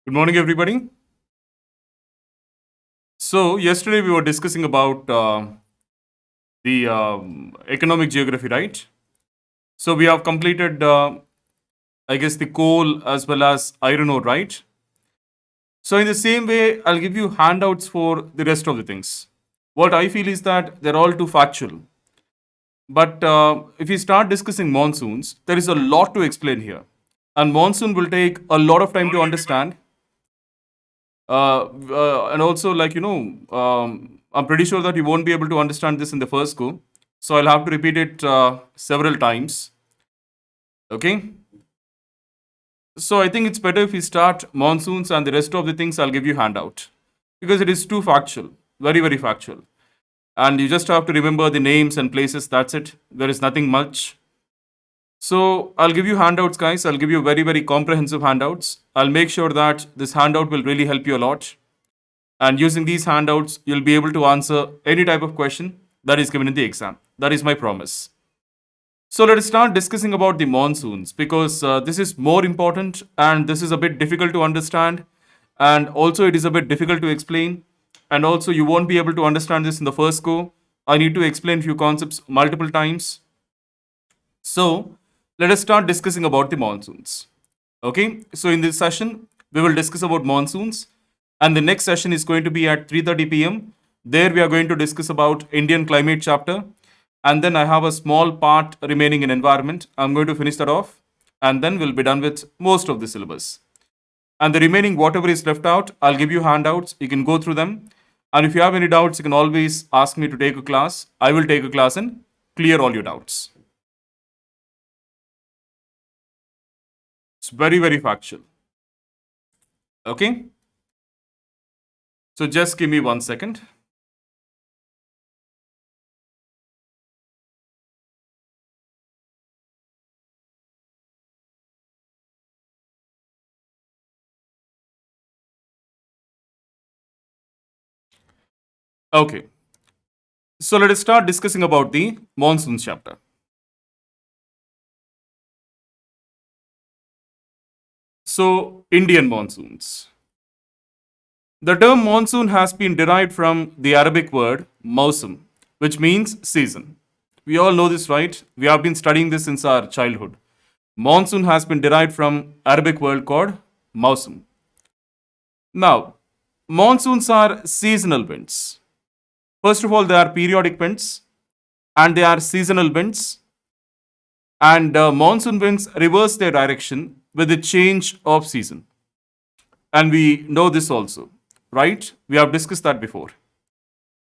Good morning, everybody. So, yesterday we were discussing about the economic geography, right? So, we have completed, I guess, the coal as well as iron ore, right? So, in the same way, I'll give you handouts for the rest of the things. What I feel is that they're all too factual. But if we start discussing monsoons, there is a lot to explain here. And monsoon will take a lot of time to understand. And also, I'm pretty sure that you won't be able to understand this in the first go. So I'll have to repeat it several times. Okay. So I think it's better if we start monsoons and the rest of the things I'll give you handout because it is too factual, very very factual, and you just have to remember the names and places. That's it. There is nothing much. So I'll give you handouts, guys. I'll give you very very comprehensive handouts. I'll make sure that this handout will really help you a lot. And using these handouts, you'll be able to answer any type of question that is given in the exam. That is my promise. So let us start discussing about the monsoons because this is more important and this is a bit difficult to understand, and also it is a bit difficult to explain, and also you won't be able to understand this in the first go. I need to explain few concepts multiple times. So let us start discussing about the monsoons. Okay, so in this session, we will discuss about monsoons, and the next session is going to be at 3:30 p.m. There we are going to discuss about Indian climate chapter, and then I have a small part remaining in environment. I'm going to finish that off, and then we'll be done with most of the syllabus. And the remaining whatever is left out, I'll give you handouts. You can go through them, and if you have any doubts, you can always ask me to take a class. I will take a class and clear all your doubts. It's very very factual. Okay, so just give me 1 second. Okay, so let us start discussing about the monsoons chapter. So, Indian monsoons. The term monsoon has been derived from the Arabic word mausam, which means season. We all know this, right? We have been studying this since our childhood. Monsoon has been derived from Arabic word called mausam. Now, monsoons are seasonal winds. First of all, they are periodic winds and they are seasonal winds, and monsoon winds reverse their direction with the change of season. And we know this also, right? We have discussed that before.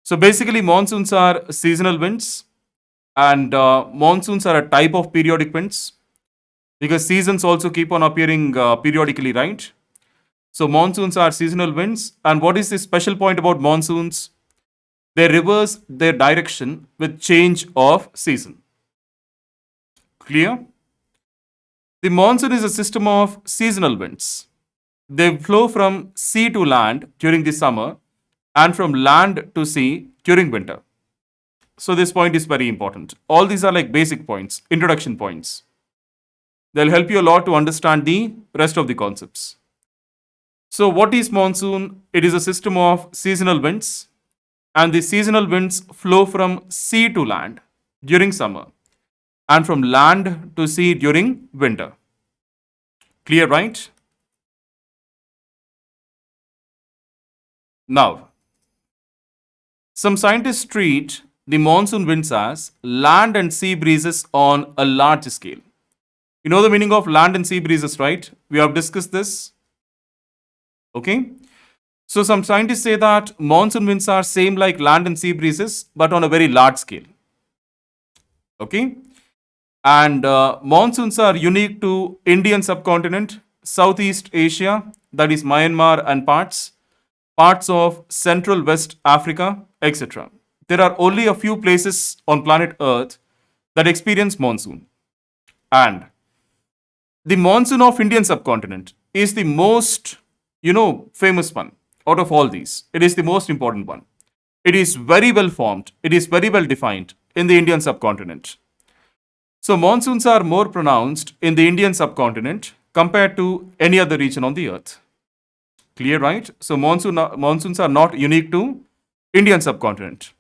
So basically, monsoons are seasonal winds, and monsoons are a type of periodic winds because seasons also keep on appearing periodically, right? So monsoons are seasonal winds, and what is the special point about monsoons? They reverse their direction with change of season. Clear? The monsoon is a system of seasonal winds. They flow from sea to land during the summer and from land to sea during winter. So, this point is very important. All these are like basic points, introduction points. They'll help you a lot to understand the rest of the concepts. So, what is monsoon? It is a system of seasonal winds, and the seasonal winds flow from sea to land during summer and from land to sea during winter. Clear, right? Now, some scientists treat the monsoon winds as land and sea breezes on a large scale. You know the meaning of land and sea breezes, right? We have discussed this. Okay. So some scientists say that monsoon winds are same like land and sea breezes, but on a very large scale. Okay. And monsoons are unique to Indian subcontinent, Southeast Asia, that is Myanmar and parts of Central West Africa, etc. There are only a few places on planet Earth that experience monsoon. And the monsoon of Indian subcontinent is the most, famous one out of all these. It is the most important one. It is very well formed. It is very well defined in the Indian subcontinent. So monsoons are more pronounced in the Indian subcontinent compared to any other region on the earth. Clear, right? So monsoons are not unique to Indian subcontinent.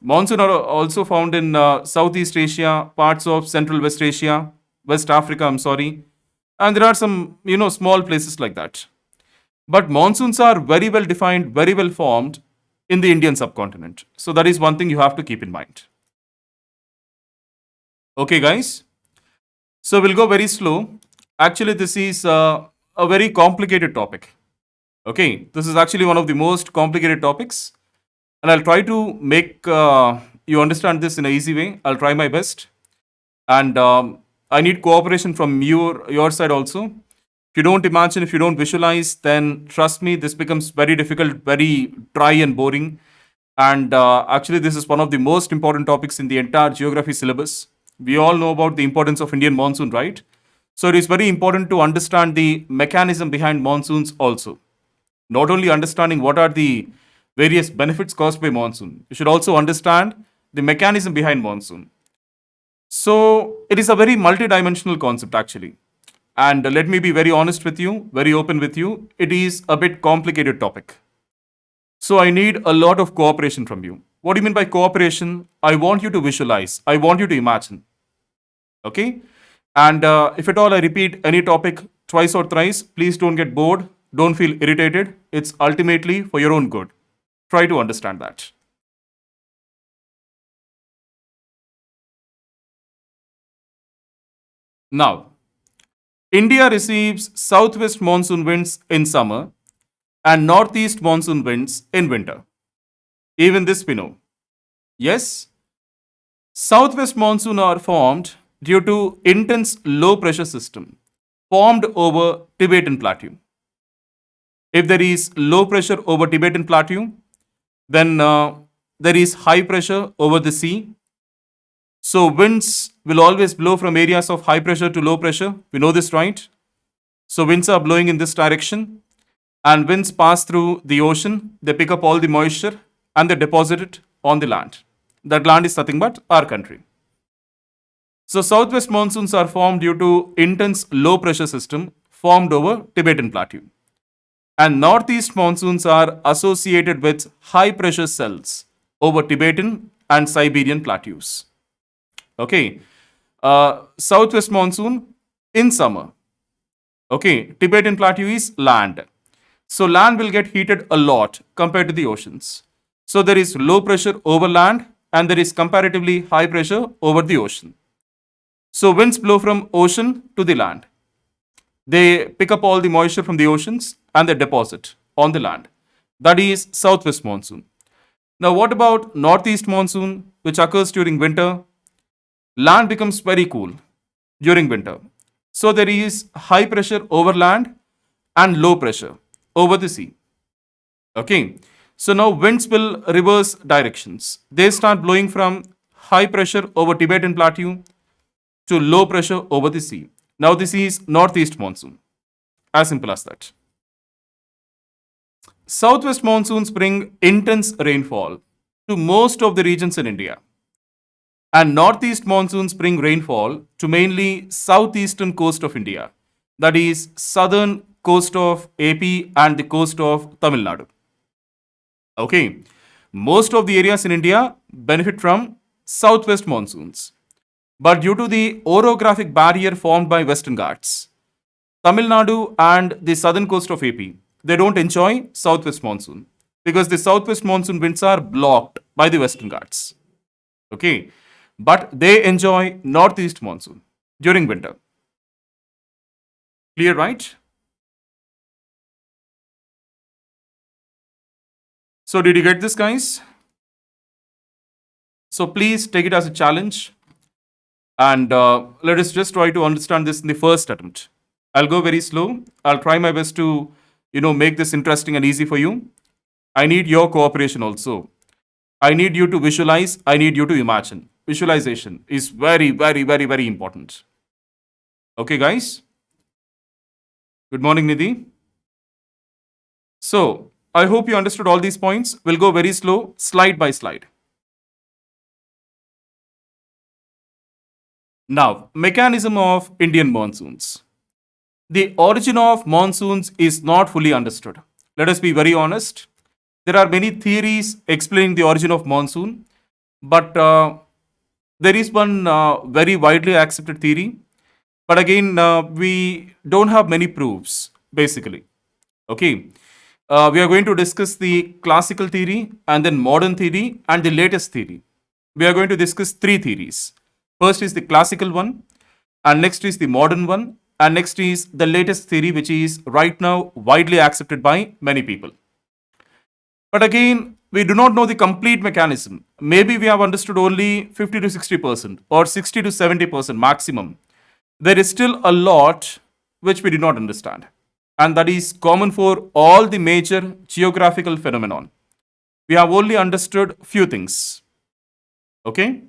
Monsoon are also found in Southeast Asia, parts of Central West Asia, West Africa. I'm sorry, and there are some small places like that. But monsoons are very well defined, very well formed in the Indian subcontinent. So that is one thing you have to keep in mind. Okay, guys. So we'll go very slow. Actually, this is a very complicated topic. Okay, this is actually one of the most complicated topics, and I'll try to make you understand this in an easy way. I'll try my best, and I need cooperation from your side also. If you don't imagine, if you don't visualize, then trust me, this becomes very difficult, very dry and boring. And actually, this is one of the most important topics in the entire geography syllabus. We all know about the importance of Indian monsoon, right? So it is very important to understand the mechanism behind monsoons also. Not only understanding what are the various benefits caused by monsoon, you should also understand the mechanism behind monsoon. So it is a very multidimensional concept actually. And let me be very honest with you, very open with you. It is a bit complicated topic. So I need a lot of cooperation from you. What do you mean by cooperation? I want you to visualize. I want you to imagine. Okay? And if at all I repeat any topic twice or thrice, please don't get bored. Don't feel irritated. It's ultimately for your own good. Try to understand that. Now, India receives southwest monsoon winds in summer and northeast monsoon winds in winter. Even this we know. Yes, southwest monsoon are formed due to intense low pressure system formed over Tibetan plateau. If there is low pressure over Tibetan plateau, then there is high pressure over the sea. So winds will always blow from areas of high pressure to low pressure. We know this, right? So winds are blowing in this direction, and winds pass through the ocean. They pick up all the moisture and they deposit it on the land. That land is nothing but our country. So southwest monsoons are formed due to intense low pressure system formed over Tibetan plateau. And northeast monsoons are associated with high pressure cells over Tibetan and Siberian plateaus. Okay. Southwest monsoon in summer. Okay. Tibetan plateau is land. So land will get heated a lot compared to the oceans. So there is low pressure over land and there is comparatively high pressure over the ocean. So winds blow from ocean to the land. They pick up all the moisture from the oceans and they deposit on the land. That is southwest monsoon. Now, what about northeast monsoon, which occurs during winter? Land becomes very cool during winter. So, there is high pressure over land and low pressure over the sea. Okay. So, now winds will reverse directions. They start blowing from high pressure over Tibetan plateau to low pressure over the sea. Now, this is northeast monsoon. As simple as that. Southwest monsoons bring intense rainfall to most of the regions in India. And northeast monsoons bring rainfall to mainly southeastern coast of India. That is southern coast of AP and the coast of Tamil Nadu. Okay. Most of the areas in India benefit from southwest monsoons. But due to the orographic barrier formed by Western Ghats, Tamil Nadu and the southern coast of AP, they don't enjoy southwest monsoon because the southwest monsoon winds are blocked by the Western Ghats. Okay, but they enjoy northeast monsoon during winter. Clear, right? So, did you get this, guys? So, please take it as a challenge and let us just try to understand this in the first attempt. I'll go very slow. I'll try my best to, make this interesting and easy for you. I need your cooperation also. I need you to visualize. I need you to imagine. Visualization is very, very, very, very important. Okay, guys? Good morning, Nidhi. So, I hope you understood all these points. We'll go very slow, slide by slide. Now, mechanism of Indian monsoons. The origin of monsoons is not fully understood. Let us be very honest. There are many theories explaining the origin of monsoon, but there is one very widely accepted theory. But again, we don't have many proofs, basically. Okay. We are going to discuss the classical theory and then modern theory and the latest theory. We are going to discuss three theories. First is the classical one, and next is the modern one, and next is the latest theory, which is right now widely accepted by many people. But again, we do not know the complete mechanism. Maybe we have understood only 50 to 60% or 60 to 70% maximum. There is still a lot which we did not understand. And that is common for all the major geographical phenomenon. We have only understood few things. Okay?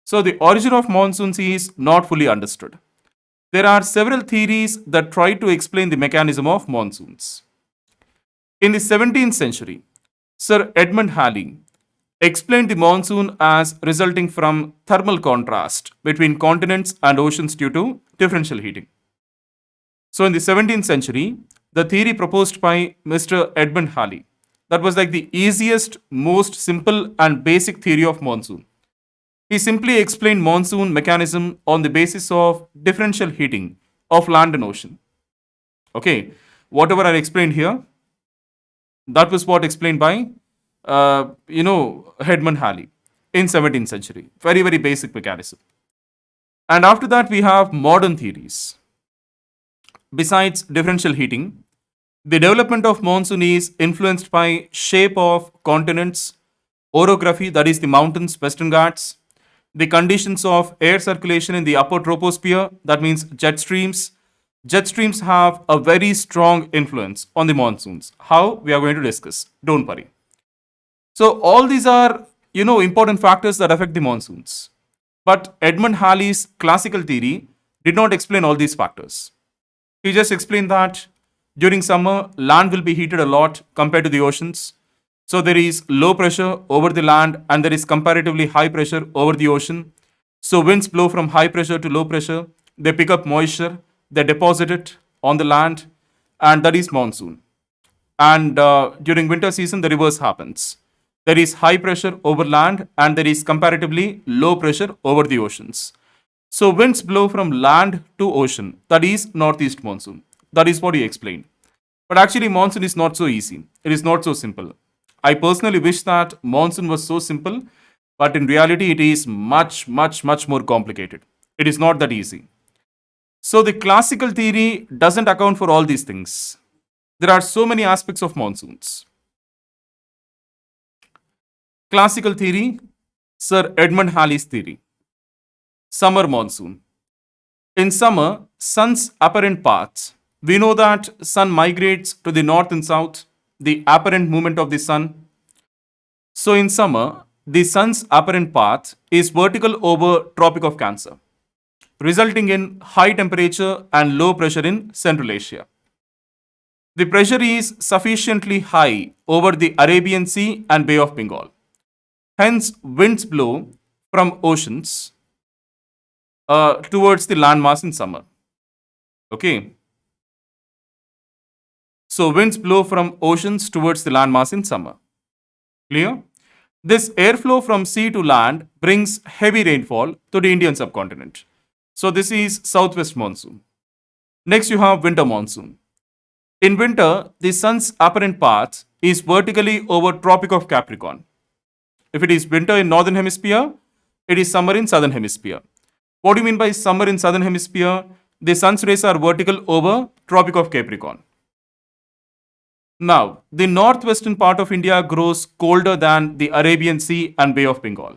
So the origin of monsoons is not fully understood. There are several theories that try to explain the mechanism of monsoons. In the 17th century, Sir Edmund Halley explained the monsoon as resulting from thermal contrast between continents and oceans due to differential heating. So, in the 17th century, the theory proposed by Mr. Edmund Halley, that was like the easiest, most simple, and basic theory of monsoon. He simply explained monsoon mechanism on the basis of differential heating of land and ocean. Okay, whatever I explained here, that was what explained by Edmund Halley in 17th century. Very, very basic mechanism. And after that, we have modern theories. Besides differential heating, the development of monsoon is influenced by shape of continents, orography, that is the mountains, Western Ghats, the conditions of air circulation in the upper troposphere, that means jet streams. Jet streams have a very strong influence on the monsoons. How? We are going to discuss. Don't worry. So all these are, important factors that affect the monsoons. But Edmund Halley's classical theory did not explain all these factors. He just explained that during summer, land will be heated a lot compared to the oceans. So there is low pressure over the land and there is comparatively high pressure over the ocean. So winds blow from high pressure to low pressure. They pick up moisture, they deposit it on the land, and that is monsoon. And during winter season, the reverse happens. There is high pressure over land and there is comparatively low pressure over the oceans. So winds blow from land to ocean. That is northeast monsoon. That is what he explained. But actually, monsoon is not so easy. It is not so simple. I personally wish that monsoon was so simple, but in reality, it is much, much, much more complicated. It is not that easy. So the classical theory doesn't account for all these things. There are so many aspects of monsoons. Classical theory, Sir Edmund Halley's theory. Summer monsoon. In summer, sun's apparent paths. We know that sun migrates to the north and south, the apparent movement of the sun. So in summer, the sun's apparent path is vertical over Tropic of Cancer, resulting in high temperature and low pressure in Central Asia. The pressure is sufficiently high over the Arabian Sea and Bay of Bengal. Hence, winds blow from oceans towards the landmass in summer. Okay. So, winds blow from oceans towards the landmass in summer. Clear? This airflow from sea to land brings heavy rainfall to the Indian subcontinent. So, this is southwest monsoon. Next, you have winter monsoon. In winter, the sun's apparent path is vertically over Tropic of Capricorn. If it is winter in northern hemisphere, it is summer in southern hemisphere. What do you mean by summer in southern hemisphere? The sun's rays are vertical over Tropic of Capricorn. Now, the northwestern part of India grows colder than the Arabian Sea and Bay of Bengal,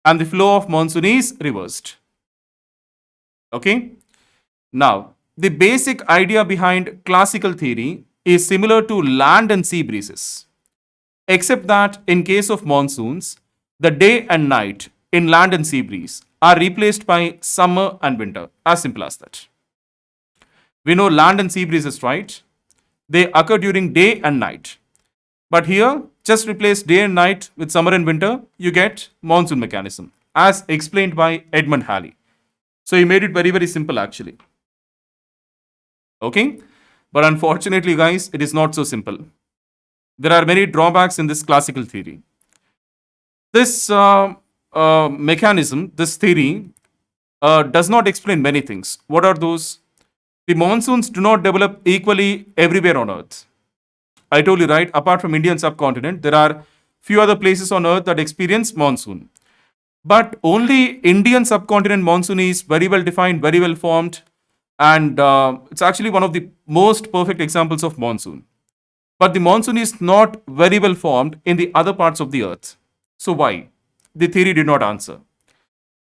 and the flow of monsoon is reversed. Okay? Now, the basic idea behind classical theory is similar to land and sea breezes, except that in case of monsoons, the day and night in land and sea breeze are replaced by summer and winter. As simple as that. We know land and sea breezes, right? They occur during day and night. But here, just replace day and night with summer and winter, you get monsoon mechanism, as explained by Edmund Halley. So he made it very, very simple actually. Okay? But unfortunately, guys, it is not so simple. There are many drawbacks in this classical theory. This mechanism, this theory, does not explain many things. What are those? The monsoons do not develop equally everywhere on Earth. I told you, right? Apart from Indian subcontinent, there are few other places on Earth that experience monsoon. But only Indian subcontinent monsoon is very well defined, very well formed, and it's actually one of the most perfect examples of monsoon. But the monsoon is not very well formed in the other parts of the earth. So why? The theory did not answer.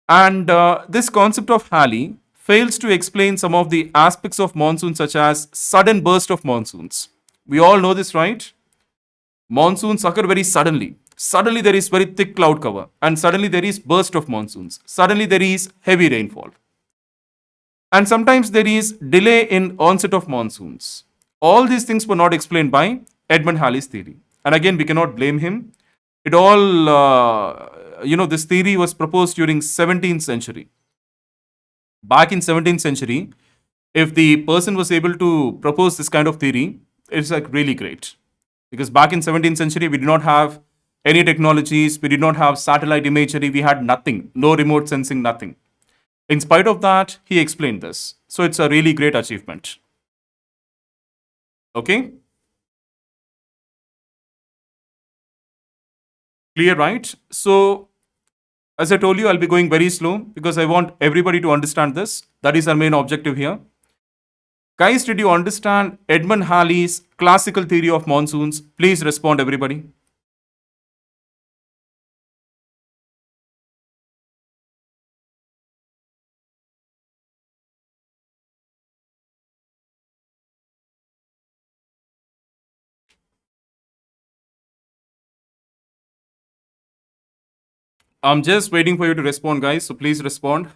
And this concept of Halley fails to explain some of the aspects of monsoon, such as sudden burst of monsoons. We all know this, right? Monsoons occur very suddenly. Suddenly there is very thick cloud cover, and suddenly there is burst of monsoons. Suddenly there is heavy rainfall. And sometimes there is delay in onset of monsoons. All these things were not explained by Edmund Halley's theory. And again, we cannot blame him. It all, this theory was proposed during 17th century. Back in 17th century, if the person was able to propose this kind of theory, it's like really great. Because back in 17th century, we did not have any technologies, we did not have satellite imagery, we had nothing, no remote sensing, nothing. In spite of that, he explained this. So it's a really great achievement. Okay? Clear, right? So, as I told you, I'll be going very slow because I want everybody to understand this. That is our main objective here. Guys, did you understand Edmund Halley's classical theory of monsoons? Please respond, everybody. I'm just waiting for you to respond, guys. So please respond.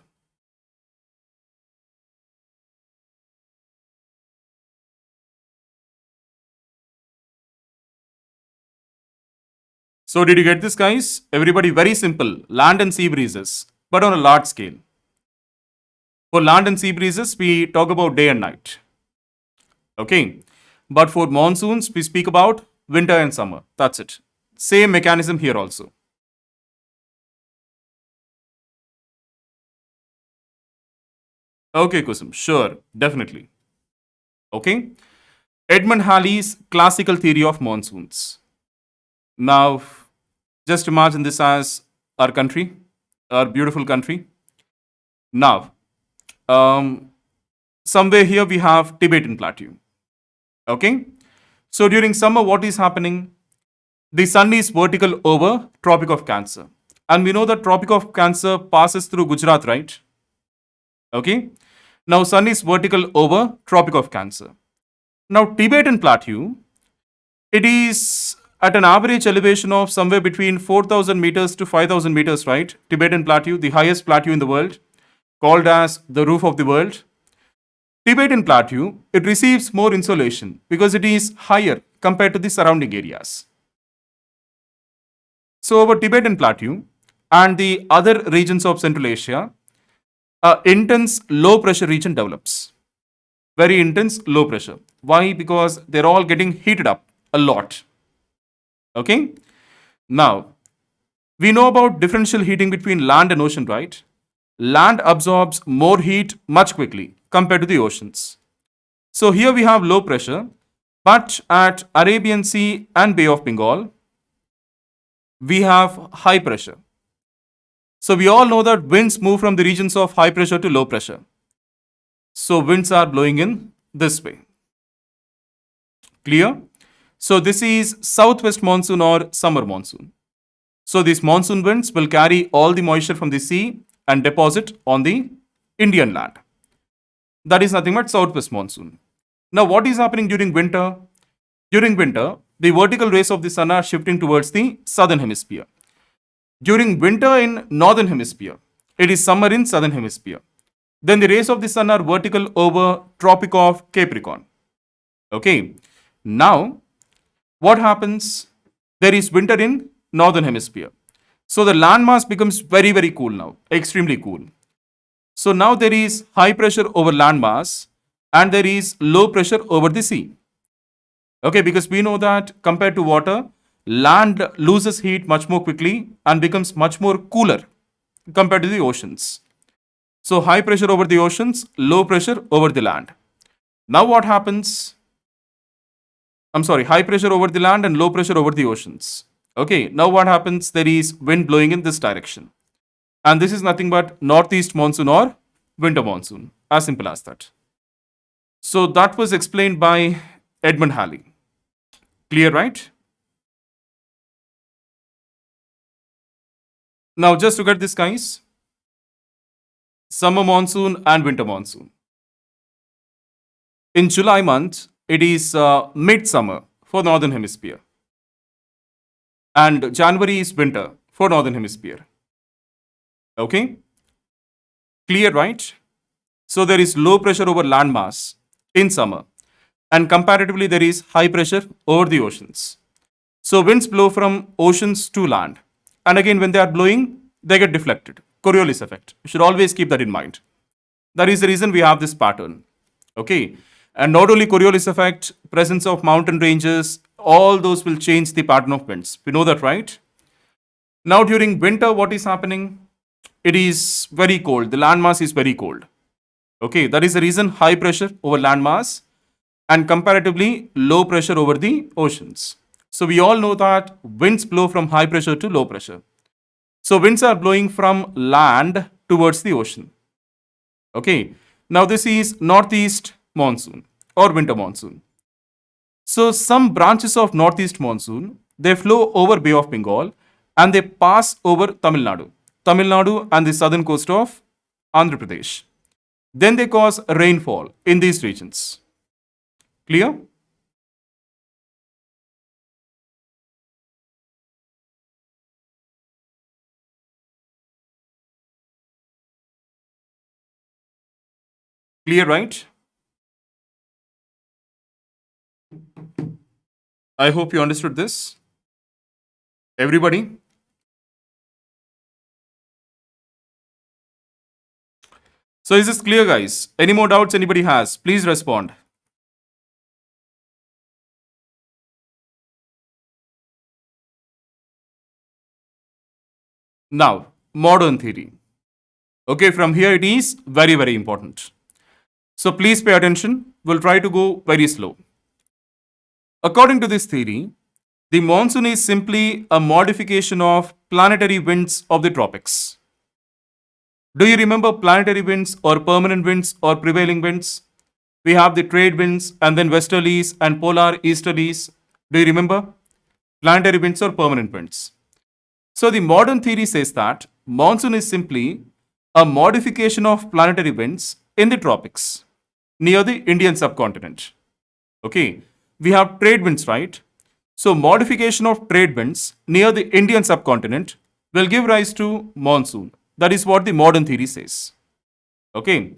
So, did you get this, guys? Everybody, very simple. Land and sea breezes, but on a large scale. For land and sea breezes, we talk about day and night. Okay. But for monsoons, we speak about winter and summer. That's it. Same mechanism here also. Okay, Kusum. Sure. Definitely. Okay. Edmund Halley's classical theory of monsoons. Now, just imagine this as our country, our beautiful country. Now, um, somewhere here we have Tibetan Plateau. Okay. So during summer, what is happening? The sun is vertical over Tropic of Cancer. And we know that Tropic of Cancer passes through Gujarat, right? Okay. Now, sun is vertical over Tropic of Cancer. Now, Tibetan Plateau, it is at an average elevation of somewhere between 4,000 meters to 5,000 meters, right? Tibetan Plateau, the highest plateau in the world, called as the roof of the world. Tibetan Plateau, it receives more insolation because it is higher compared to the surrounding areas. So, over Tibetan Plateau and the other regions of Central Asia, a intense low pressure region develops. Very intense low pressure. Why? Because they're all getting heated up a lot. Okay. Now, we know about differential heating between land and ocean, right? Land absorbs more heat much quickly compared to the oceans. So here we have low pressure, but at Arabian Sea and Bay of Bengal, we have high pressure. So we all know that winds move from the regions of high pressure to low pressure. So winds are blowing in this way. Clear? So this is southwest monsoon or summer monsoon. So these monsoon winds will carry all the moisture from the sea and deposit on the Indian land. That is nothing but southwest monsoon. Now, what is happening during winter? During winter, the vertical rays of the sun are shifting towards the southern hemisphere. During winter in northern hemisphere, it is summer in southern hemisphere. Then the rays of the sun are vertical over Tropic of Capricorn. Okay. Now, what happens? There is winter in northern hemisphere. So the landmass becomes very, very cool now, extremely cool. So now there is high pressure over landmass, and there is low pressure over the sea. Okay, because we know that compared to water, land loses heat much more quickly and becomes much more cooler compared to the oceans. So, high pressure over the oceans, low pressure over the land. Now, what happens? I'm sorry, high pressure over the land and low pressure over the oceans. Okay, now what happens? There is wind blowing in this direction. And this is nothing but northeast monsoon or winter monsoon. As simple as that. So that was explained by Edmund Halley. Clear, right? Now just look at this, guys. Summer monsoon and winter monsoon. In July month, it is midsummer for northern hemisphere. And January is winter for northern hemisphere. Okay? Clear, right? So there is low pressure over land mass in summer, and comparatively there is high pressure over the oceans. So winds blow from oceans to land, and again when they are blowing, they get deflected. Coriolis effect. You should always keep that in mind. That is the reason we have this pattern. Okay, and not only Coriolis effect, presence of mountain ranges, all those will change the pattern of winds. We know that, right? Now during winter, what is happening? It is very cold. The land mass is very cold. Okay, that is the reason high pressure over land mass and comparatively low pressure over the oceans. So we all know that winds blow from high pressure to low pressure. So winds are blowing from land towards the ocean. Okay, now this is northeast monsoon or winter monsoon. So some branches of northeast monsoon, they flow over Bay of Bengal and they pass over Tamil Nadu and the southern coast of Andhra Pradesh. Then they cause rainfall in these regions. Clear? Clear, right? I hope you understood this. Everybody? So is this clear, guys? Any more doubts anybody has? Please respond. Now, modern theory. Okay, from here it is very, very important. So please pay attention. We'll try to go very slow. According to this theory, the monsoon is simply a modification of planetary winds of the tropics. Do you remember planetary winds or permanent winds or prevailing winds? We have the trade winds and then westerlies and polar easterlies. Do you remember? Planetary winds or permanent winds. So the modern theory says that monsoon is simply a modification of planetary winds in the tropics near the Indian subcontinent. Okay, we have trade winds, right? So modification of trade winds near the Indian subcontinent will give rise to monsoon. That is what the modern theory says. Okay.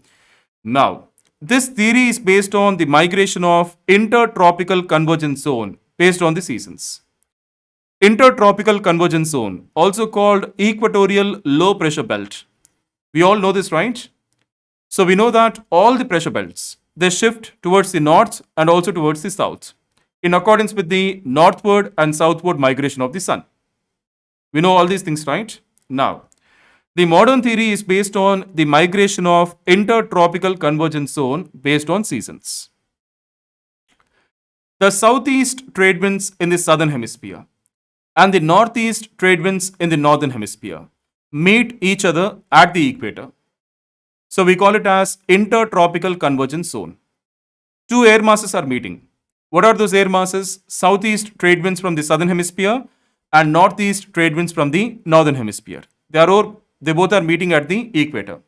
Now, this theory is based on the migration of intertropical convergence zone based on the seasons. Intertropical convergence zone, also called equatorial low pressure belt. We all know this, right? So we know that all the pressure belts, they shift towards the north and also towards the south in accordance with the northward and southward migration of the sun. We know all these things, right? Now, the modern theory is based on the migration of intertropical convergence zone based on seasons. The southeast trade winds in the southern hemisphere and the northeast trade winds in the northern hemisphere meet each other at the equator. So we call it as intertropical convergence zone. Two air masses are meeting. What are those air masses? Southeast trade winds from the southern hemisphere and northeast trade winds from the northern hemisphere. They both are meeting at the equator.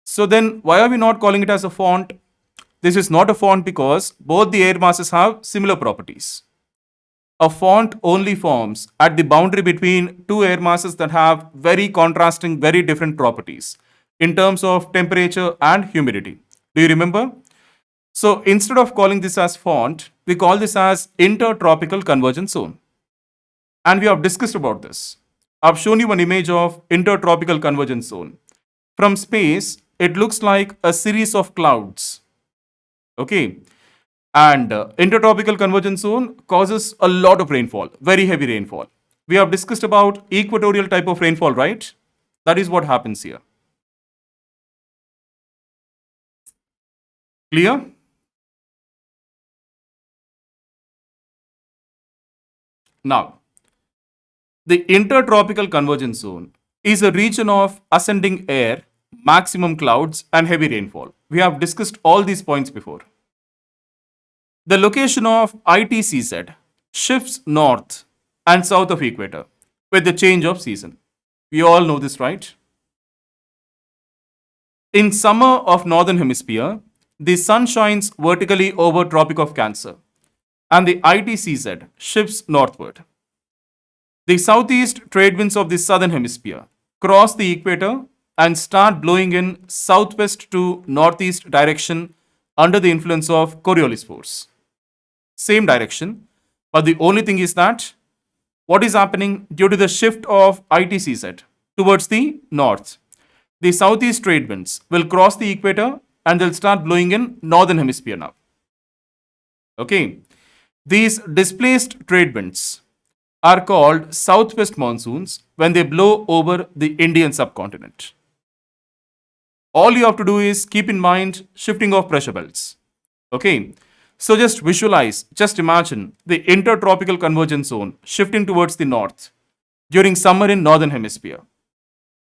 So then why are we not calling it as a font? This is not a font because both the air masses have similar properties. A font only forms at the boundary between two air masses that have very contrasting, very different properties in terms of temperature and humidity. Do you remember? So instead of calling this as font, we call this as intertropical convergence zone. And we have discussed about this. I've shown you an image of intertropical convergence zone. From space, it looks like a series of clouds. Okay. And intertropical convergence zone causes a lot of rainfall, very heavy rainfall. We have discussed about equatorial type of rainfall, right? That is what happens here. Clear? Now, the intertropical convergence zone is a region of ascending air, maximum clouds, and heavy rainfall. We have discussed all these points before. The location of ITCZ shifts north and south of equator with the change of season. We all know this, right? In summer of northern hemisphere, the sun shines vertically over Tropic of Cancer and the ITCZ shifts northward. The southeast trade winds of the southern hemisphere cross the equator and start blowing in southwest to northeast direction under the influence of Coriolis force. Same direction, but the only thing is that what is happening due to the shift of ITCZ towards the north. The southeast trade winds will cross the equator and they'll start blowing in northern hemisphere now. Okay. These displaced trade winds are called southwest monsoons when they blow over the Indian subcontinent. All you have to do is keep in mind shifting of pressure belts. Okay. So just visualize, just imagine the intertropical convergence zone shifting towards the north during summer in northern hemisphere.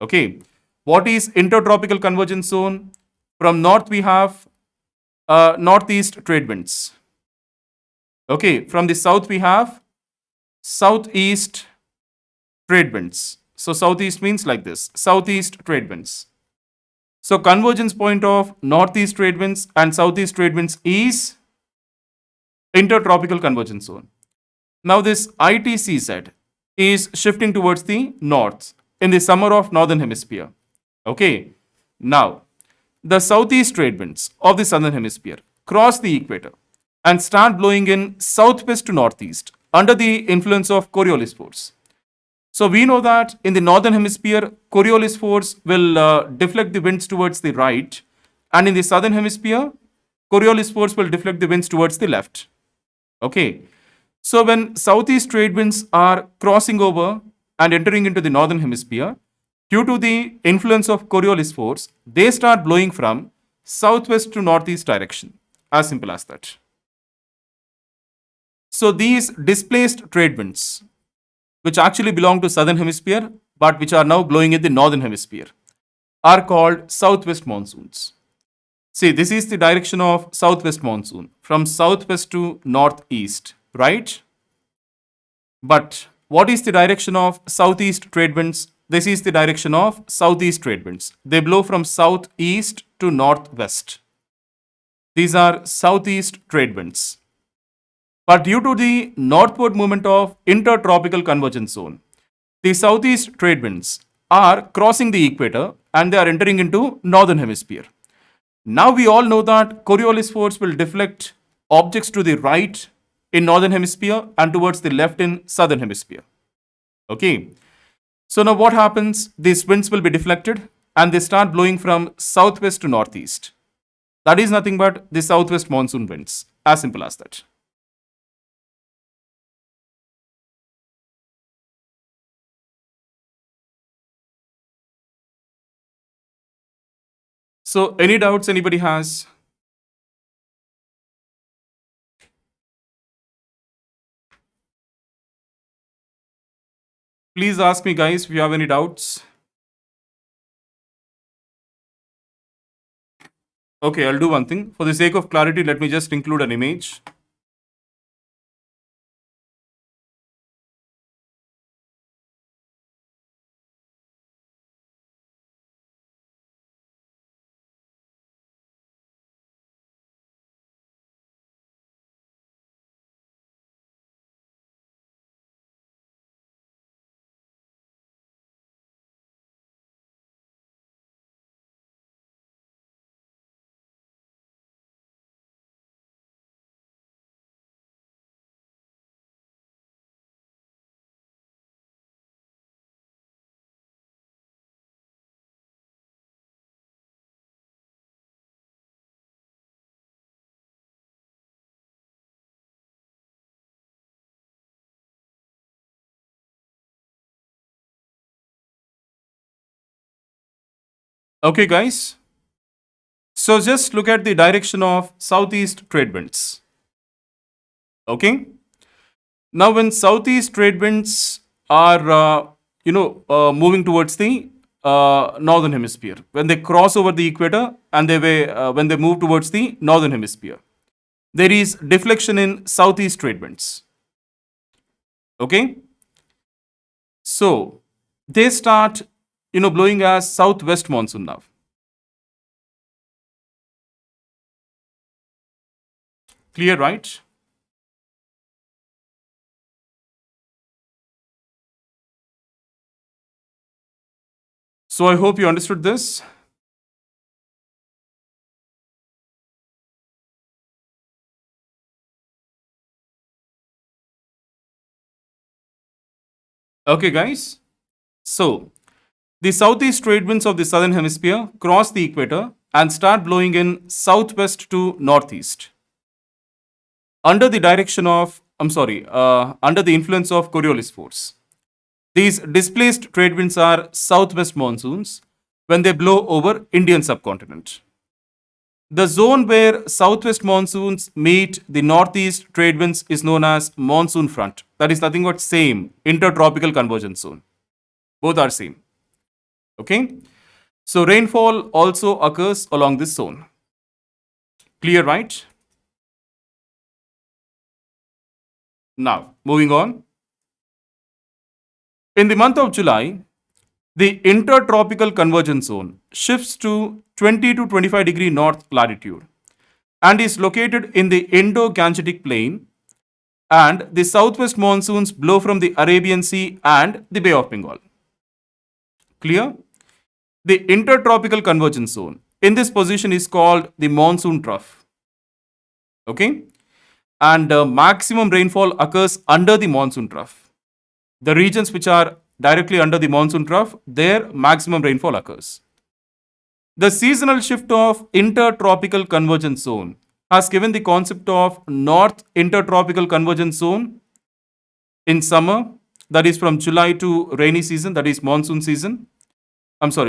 Okay. What is intertropical convergence zone? From north we have northeast trade winds. Okay. From the south we have southeast trade winds. So southeast means like this, southeast trade winds. So convergence point of northeast trade winds and southeast trade winds is intertropical convergence zone. Now this ITCZ is shifting towards the north in the summer of northern hemisphere. Okay. Now the southeast trade winds of the southern hemisphere cross the equator and start blowing in southwest to northeast under the influence of Coriolis force. So we know that in the northern hemisphere, Coriolis force will deflect the winds towards the right, and in the southern hemisphere, Coriolis force will deflect the winds towards the left. Okay. So when southeast trade winds are crossing over and entering into the northern hemisphere, due to the influence of Coriolis force, they start blowing from southwest to northeast direction. As simple as that. So these displaced trade winds, which actually belong to southern hemisphere but which are now blowing in the northern hemisphere, are called southwest monsoons. See, this is the direction of southwest monsoon from southwest to northeast, right? But what is the direction of southeast trade winds? This is the direction of southeast trade winds. They blow from southeast to northwest. These are southeast trade winds. But due to the northward movement of intertropical convergence zone, the southeast trade winds are crossing the equator and they are entering into northern hemisphere. Now we all know that Coriolis force will deflect objects to the right in northern hemisphere and towards the left in southern hemisphere. Okay. So now what happens? These winds will be deflected and they start blowing from southwest to northeast. That is nothing but the southwest monsoon winds. As simple as that. So any doubts anybody has? Please ask me, guys, if you have any doubts. Okay, I'll do one thing. For the sake of clarity, let me just include an image. Okay, guys. So just look at the direction of southeast trade winds. Okay. Now, when southeast trade winds are, moving towards the northern hemisphere, when they cross over the equator and when they move towards the northern hemisphere, there is deflection in southeast trade winds. Okay. So they start, blowing as southwest monsoon now. Clear, right? So I hope you understood this. Okay, guys. So the southeast trade winds of the southern hemisphere cross the equator and start blowing in southwest to northeast under the direction of, under the influence of Coriolis force. These displaced trade winds are southwest monsoons when they blow over Indian subcontinent. The zone where southwest monsoons meet the northeast trade winds is known as monsoon front. That is nothing but same intertropical convergence zone. Both are same. Okay. So rainfall also occurs along this zone. Clear, right? Now, moving on. In the month of July, the intertropical convergence zone shifts to 20 to 25-degree north latitude and is located in the Indo-Gangetic Plain, and the southwest monsoons blow from the Arabian Sea and the Bay of Bengal. Clear? The intertropical convergence zone in this position is called the monsoon trough. Okay? And maximum rainfall occurs under the monsoon trough. The regions which are directly under the monsoon trough, their maximum rainfall occurs. The seasonal shift of intertropical convergence zone has given the concept of north intertropical convergence zone in summer, that is from July to rainy season, that is monsoon season.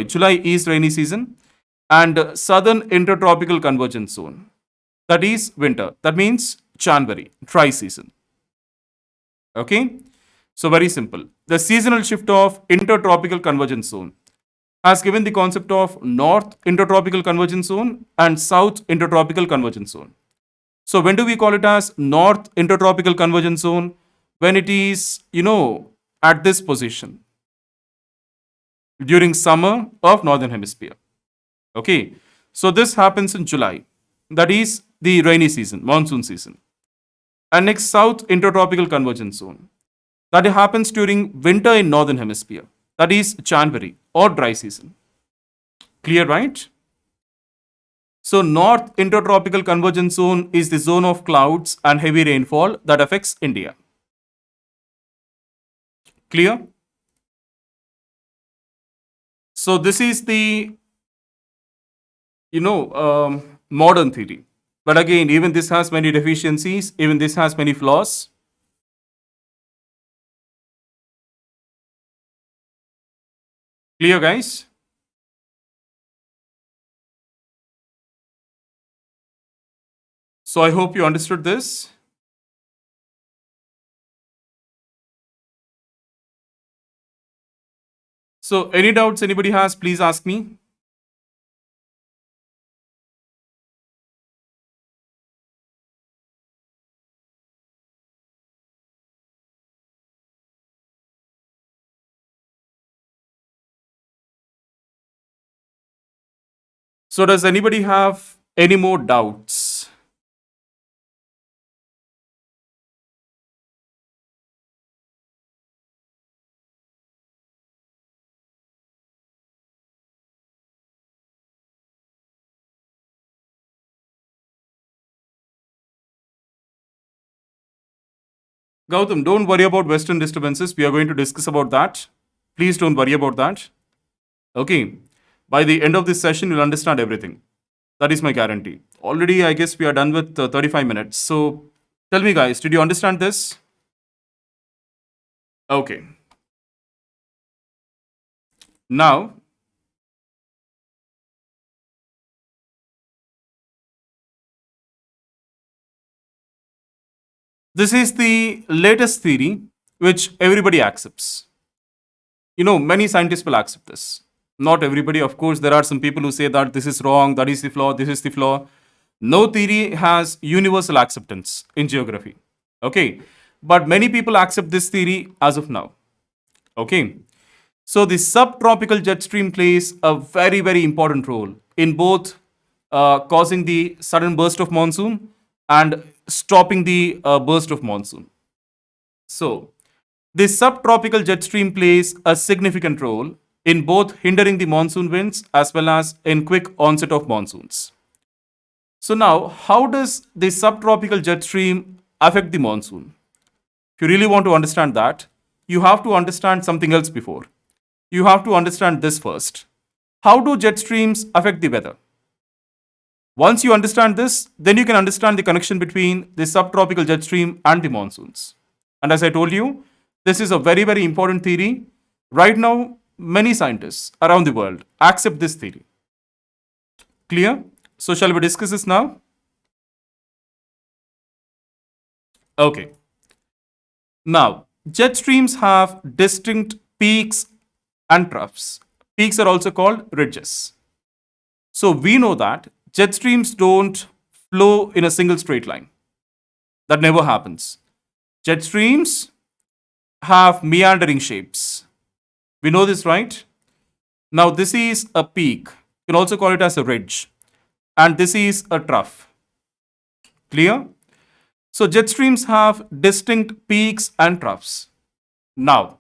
July is rainy season, and southern intertropical convergence zone, that is winter. That means January, dry season. Okay, so very simple. The seasonal shift of intertropical convergence zone has given the concept of north intertropical convergence zone and south intertropical convergence zone. So when do we call it as north intertropical convergence zone? When it is, at this position during summer of northern hemisphere. Okay, so this happens in July. That is the rainy season, monsoon season. And next, south intertropical convergence zone. That happens during winter in northern hemisphere. That is January or dry season. Clear, right? So north intertropical convergence zone is the zone of clouds and heavy rainfall that affects India. Clear? So this is the modern theory. But again, even this has many deficiencies, even this has many flaws. Clear, guys? So I hope you understood this. So any doubts anybody has, please ask me. So does anybody have any more doubts? Gautam, don't worry about Western disturbances. We are going to discuss about that. Please don't worry about that. Okay. By the end of this session, you'll understand everything. That is my guarantee. Already, I guess we are done with 35 minutes. So tell me, guys, did you understand this? Okay. Now, This is the latest theory which everybody accepts. Many scientists will accept this. Not everybody, of course. There are some people who say that this is wrong, that is the flaw, this is the flaw. No theory has universal acceptance in geography. Okay. But many people accept this theory as of now. Okay. So the subtropical jet stream plays a very, very important role in both causing the sudden burst of monsoon and stopping the burst of monsoon. So, the subtropical jet stream plays a significant role in both hindering the monsoon winds as well as in quick onset of monsoons. So, now how does the subtropical jet stream affect the monsoon? If you really want to understand that, you have to understand something else before. You have to understand this first. How do jet streams affect the weather? Once you understand this, then you can understand the connection between the subtropical jet stream and the monsoons. And as I told you, this is a very, very important theory. Right now, many scientists around the world accept this theory. Clear? So, shall we discuss this now? Okay. Now, jet streams have distinct peaks and troughs. Peaks are also called ridges. So, we know that jet streams don't flow in a single straight line. That never happens. Jet streams have meandering shapes. We know this, right? Now, this is a peak. You can also call it as a ridge. And this is a trough. Clear? So, jet streams have distinct peaks and troughs. Now,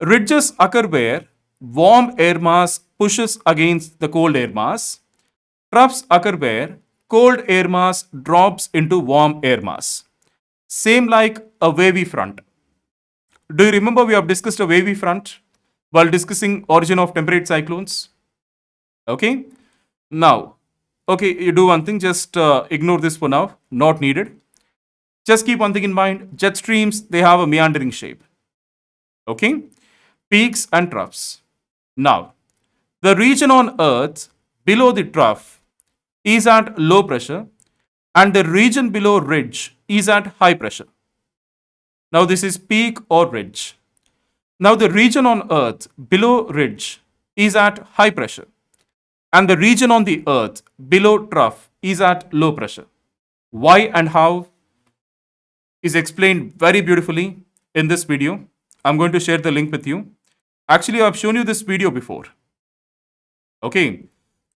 ridges occur where warm air mass pushes against the cold air mass. Troughs occur where cold air mass drops into warm air mass. Same like a wavy front. Do you remember we have discussed a wavy front while discussing origin of temperate cyclones? Okay. Now, okay, you do one thing, just ignore this for now, not needed. Just keep one thing in mind, jet streams, they have a meandering shape. Okay. Peaks and troughs. Now, the region on Earth below the trough is at low pressure and the region below ridge is at high pressure. Now, this is peak or ridge. Now, the region on Earth below ridge is at high pressure and the region on the Earth below trough is at low pressure. Why and how is explained very beautifully in this video. I'm going to share the link with you. Actually, I've shown you this video before. Okay,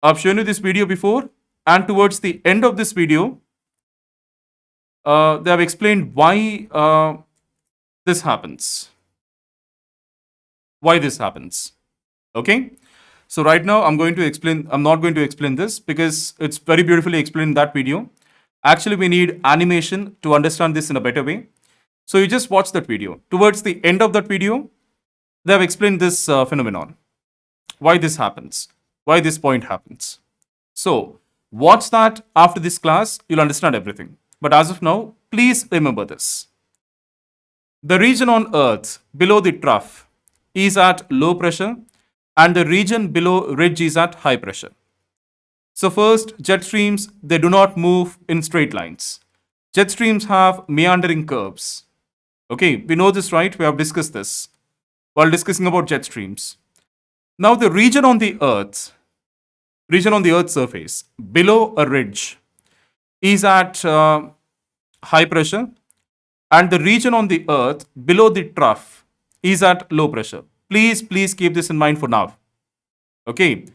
I've shown you this video before, and towards the end of this video, they have explained why this happens. Why this happens. Okay, so right now I'm not going to explain this because it's very beautifully explained in that video. Actually, we need animation to understand this in a better way. So you just watch that video. Towards the end of that video, they have explained this phenomenon. Why this happens. Why this point happens. So watch that after this class. You'll understand everything. But as of now, please remember this. The region on Earth below the trough is at low pressure and the region below ridge is at high pressure. So first, jet streams, they do not move in straight lines. Jet streams have meandering curves. Okay, we know this, right? We have discussed this while discussing about jet streams. Now the region on the Earth's surface below a ridge is at high pressure and the region on the Earth below the trough is at low pressure. Please keep this in mind for now. Okay,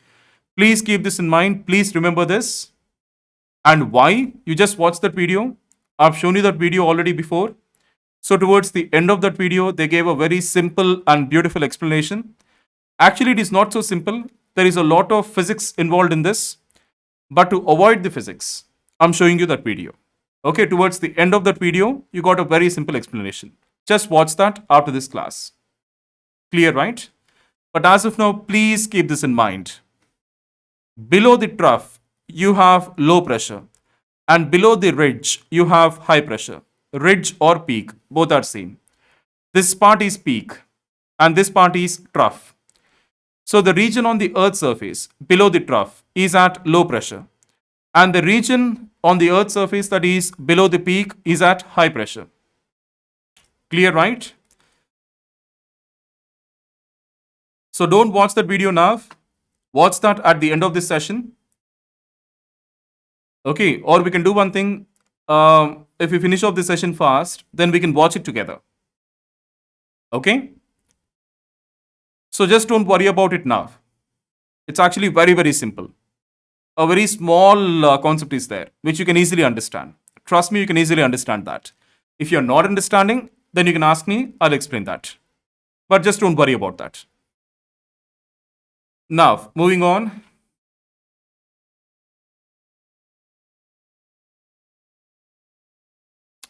please keep this in mind. Please remember this. And why? You just watch that video. I've shown you that video already before. So towards the end of that video, they gave a very simple and beautiful explanation. Actually, it is not so simple. There is a lot of physics involved in this. But to avoid the physics, I'm showing you that video. Okay, towards the end of that video, you got a very simple explanation. Just watch that after this class. Clear, right? But as of now, please keep this in mind. Below the trough, you have low pressure. And below the ridge, you have high pressure. Ridge or peak, both are same. This part is peak and this part is trough. So the region on the Earth's surface below the trough is at low pressure and the region on the Earth's surface that is below the peak is at high pressure. Clear, right? So don't watch that video now. Watch that at the end of this session. Okay, or we can do one thing. If we finish off this session fast, then we can watch it together. Okay? So just don't worry about it now. It's actually very, very simple. A very small concept is there, which you can easily understand. Trust me, you can easily understand that. If you're not understanding, then you can ask me, I'll explain that. But just don't worry about that. Now, moving on.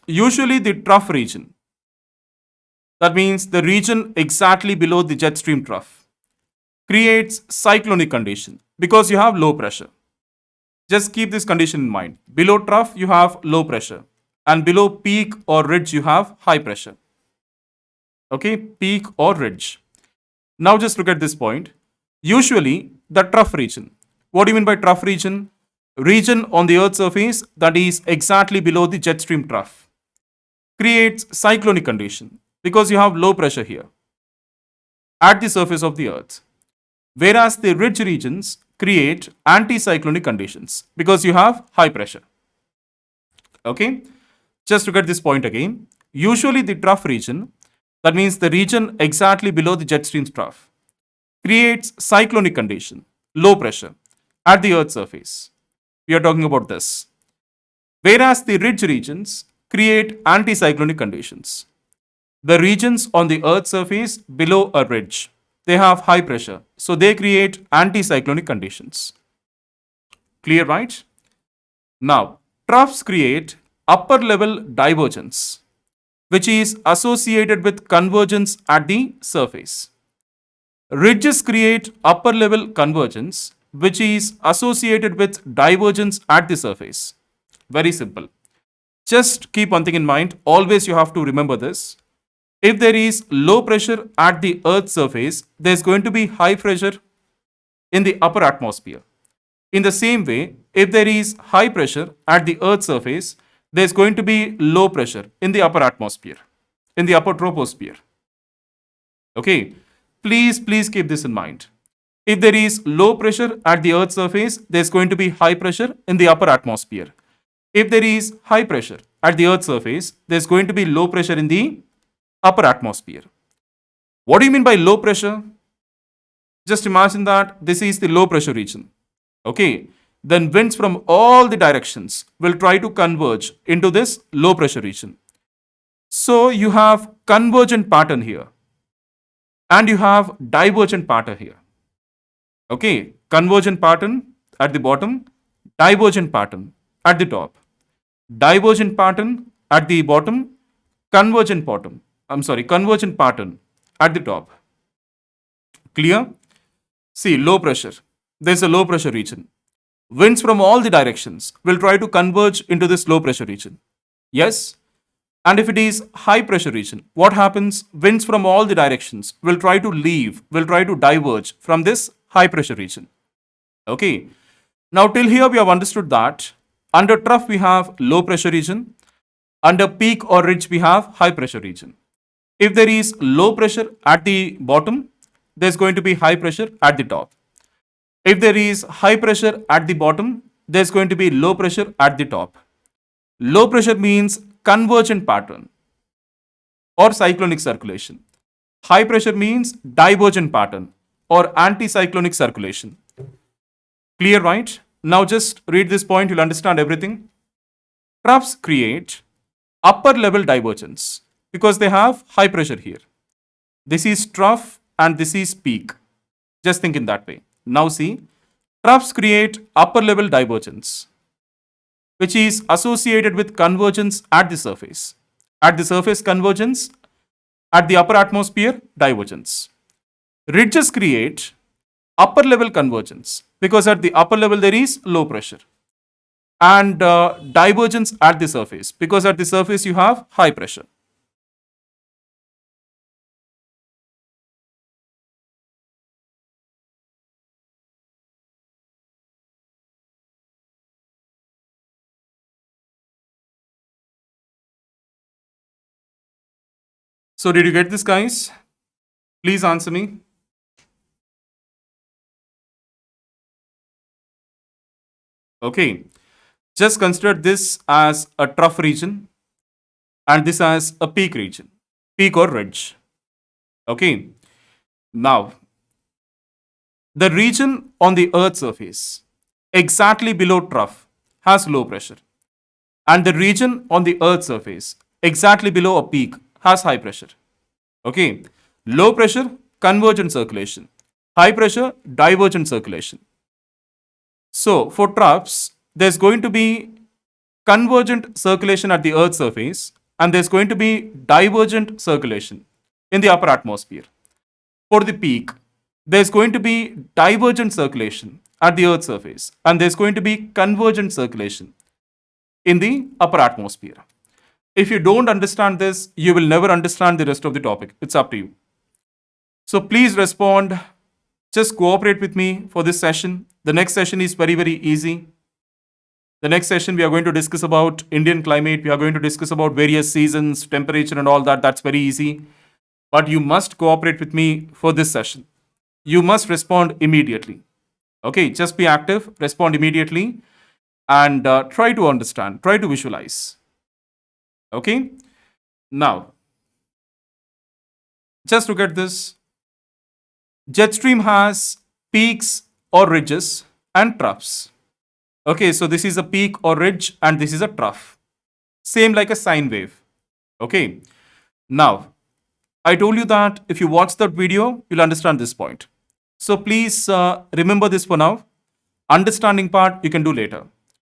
Usually the trough region, that means the region exactly below the jet stream trough, creates cyclonic condition because you have low pressure. Just keep this condition in mind. Below trough, you have low pressure, and below peak or ridge, you have high pressure. Okay, peak or ridge. Now, just look at this point. Usually, the trough region. What do you mean by trough region? Region on the Earth's surface that is exactly below the jet stream trough creates cyclonic condition because you have low pressure here at the surface of the Earth. Whereas the ridge regions create anticyclonic conditions because you have high pressure. Okay, just look at this point again. Usually, the trough region, that means the region exactly below the jet stream's trough, creates cyclonic condition, low pressure, at the Earth's surface. We are talking about this. Whereas the ridge regions create anticyclonic conditions. The regions on the Earth's surface below a ridge, they have high pressure, so they create anticyclonic conditions. Clear, right? Now, troughs create upper level divergence, which is associated with convergence at the surface. Ridges create upper level convergence, which is associated with divergence at the surface. Very simple. Just keep one thing in mind. Always you have to remember this. If there is low pressure at the Earth's surface, there's going to be high pressure in the upper atmosphere. In the same way, if there is high pressure at the Earth's surface, there's going to be low pressure in the upper atmosphere, in the upper troposphere. Okay, please keep this in mind. If there is low pressure at the Earth's surface, there's going to be high pressure in the upper atmosphere. If there is high pressure at the Earth's surface, there's going to be low pressure in the upper atmosphere. What do you mean by low pressure? Just imagine that this is the low pressure region. Okay, then winds from all the directions will try to converge into this low pressure region. So you have convergent pattern here and you have divergent pattern here. Okay, convergent pattern at the bottom, divergent pattern at the top. Divergent pattern at the bottom, convergent pattern at the top. Clear? See, low pressure. There's a low pressure region. Winds from all the directions will try to converge into this low pressure region. Yes? And if it is high pressure region, what happens? Winds from all the directions will try to leave, will try to diverge from this high pressure region. Okay. Now till here we have understood that under trough we have low pressure region, under peak or ridge we have high pressure region. If there is low pressure at the bottom, there's going to be high pressure at the top. If there is high pressure at the bottom, there's going to be low pressure at the top. Low pressure means convergent pattern or cyclonic circulation. High pressure means divergent pattern or anticyclonic circulation. Clear, right? Now just read this point, you'll understand everything. Troughs create upper level divergence because they have high pressure here. This is trough and this is peak. Just think in that way. Now see, troughs create upper level divergence, which is associated with convergence at the surface. At the surface, convergence, at the upper atmosphere, divergence. Ridges create upper level convergence because at the upper level there is low pressure, and divergence at the surface because at the surface you have high pressure. So did you get this, guys? Please answer me. Okay. Just consider this as a trough region and this as a peak region, peak or ridge. Okay. Now, the region on the Earth's surface exactly below trough has low pressure, and the region on the Earth's surface exactly below a peak has high pressure. Okay. Low pressure, convergent circulation. High pressure, divergent circulation. So, for troughs, there's going to be convergent circulation at the Earth's surface, and there's going to be divergent circulation in the upper atmosphere. For the peak, there's going to be divergent circulation at the Earth's surface, and there's going to be convergent circulation in the upper atmosphere. If you don't understand this, you will never understand the rest of the topic. It's up to you. So please respond. Just cooperate with me for this session. The next session is very, very easy. The next session, we are going to discuss about Indian climate. We are going to discuss about various seasons, temperature, and all that. That's very easy. But you must cooperate with me for this session. You must respond immediately. Okay, just be active, respond immediately, and try to understand, try to visualize. Okay, now just look at this. Jet stream has peaks or ridges and troughs. Okay, so this is a peak or ridge and this is a trough. Same like a sine wave. Okay, now I told you that if you watch that video, you'll understand this point. So please remember this for now. Understanding part you can do later.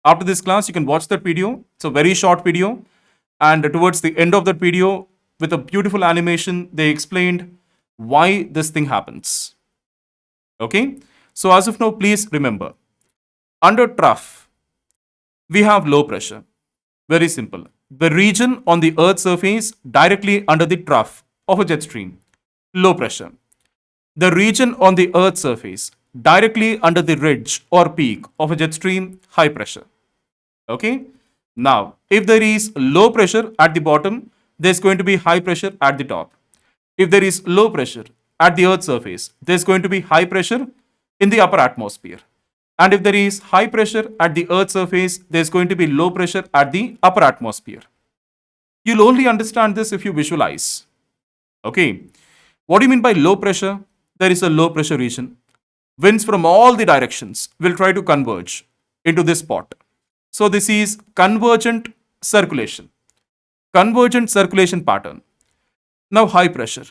After this class, you can watch that video. It's a very short video. And towards the end of that video, with a beautiful animation, they explained why this thing happens. Okay? So as of now, please remember. Under trough, we have low pressure. Very simple. The region on the Earth's surface directly under the trough of a jet stream, low pressure. The region on the Earth's surface directly under the ridge or peak of a jet stream, high pressure. Okay? Now, if there is low pressure at the bottom, there's going to be high pressure at the top. If there is low pressure at the Earth's surface, there's going to be high pressure in the upper atmosphere. And if there is high pressure at the Earth's surface, there's going to be low pressure at the upper atmosphere. You'll only understand this if you visualize. Okay. What do you mean by low pressure? There is a low pressure region. Winds from all the directions will try to converge into this spot. So this is convergent circulation. Convergent circulation pattern. Now high pressure.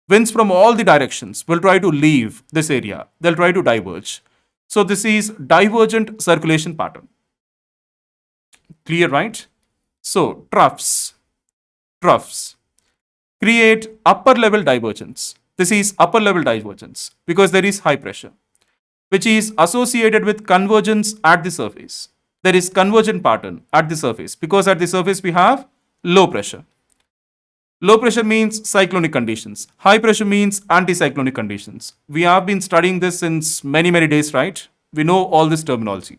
Winds from all the directions will try to leave this area. They'll try to diverge. So this is divergent circulation pattern. Clear, right? So troughs create upper level divergence. This is upper level divergence because there is high pressure, which is associated with convergence at the surface. There is convergent pattern at the surface because at the surface we have low pressure. Low pressure means cyclonic conditions. High pressure means anticyclonic conditions. We have been studying this since many, many days, right? We know all this terminology.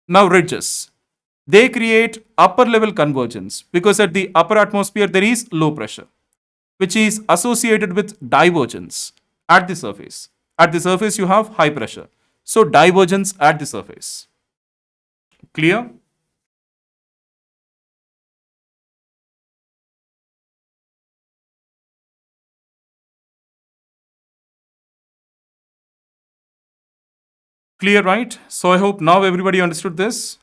Now ridges. They create upper level convergence because at the upper atmosphere there is low pressure, which is associated with divergence at the surface. At the surface you have high pressure. So divergence at the surface. Clear? Clear, right? So I hope now everybody understood this.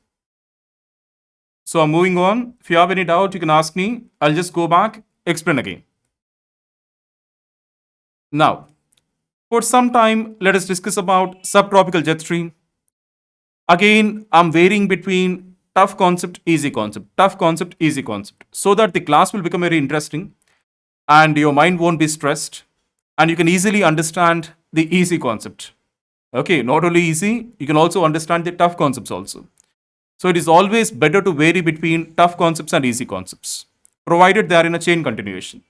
So I'm moving on. If you have any doubt, you can ask me. I'll just go back, explain again. Now, for some time, let us discuss about subtropical jet stream. Again, I'm varying between tough concept, easy concept, tough concept, easy concept, so that the class will become very interesting and your mind won't be stressed and you can easily understand the easy concept. Okay, not only easy, you can also understand the tough concepts also. So it is always better to vary between tough concepts and easy concepts, provided they are in a chain continuation.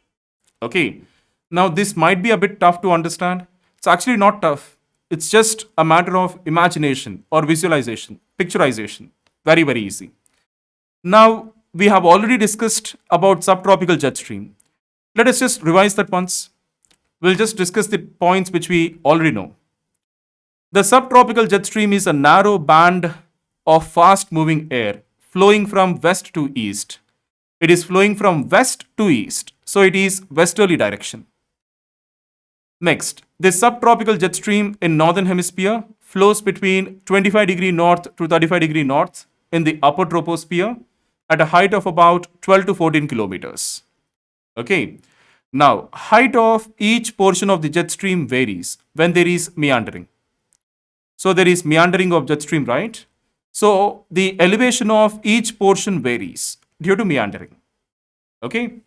Okay, now this might be a bit tough to understand. It's actually not tough. It's just a matter of imagination or visualization, picturization. Very, very easy. Now, we have already discussed about subtropical jet stream. Let us just revise that once. We'll just discuss the points which we already know. The subtropical jet stream is a narrow band of fast moving air flowing from west to east. It is flowing from west to east, so it is westerly direction. Next, the subtropical jet stream in northern hemisphere flows between 25° north to 35° north in the upper troposphere at a height of about 12 to 14 kilometers. Okay. Now, height of each portion of the jet stream varies when there is meandering. So there is meandering of jet stream, right? So the elevation of each portion varies due to meandering. Okay.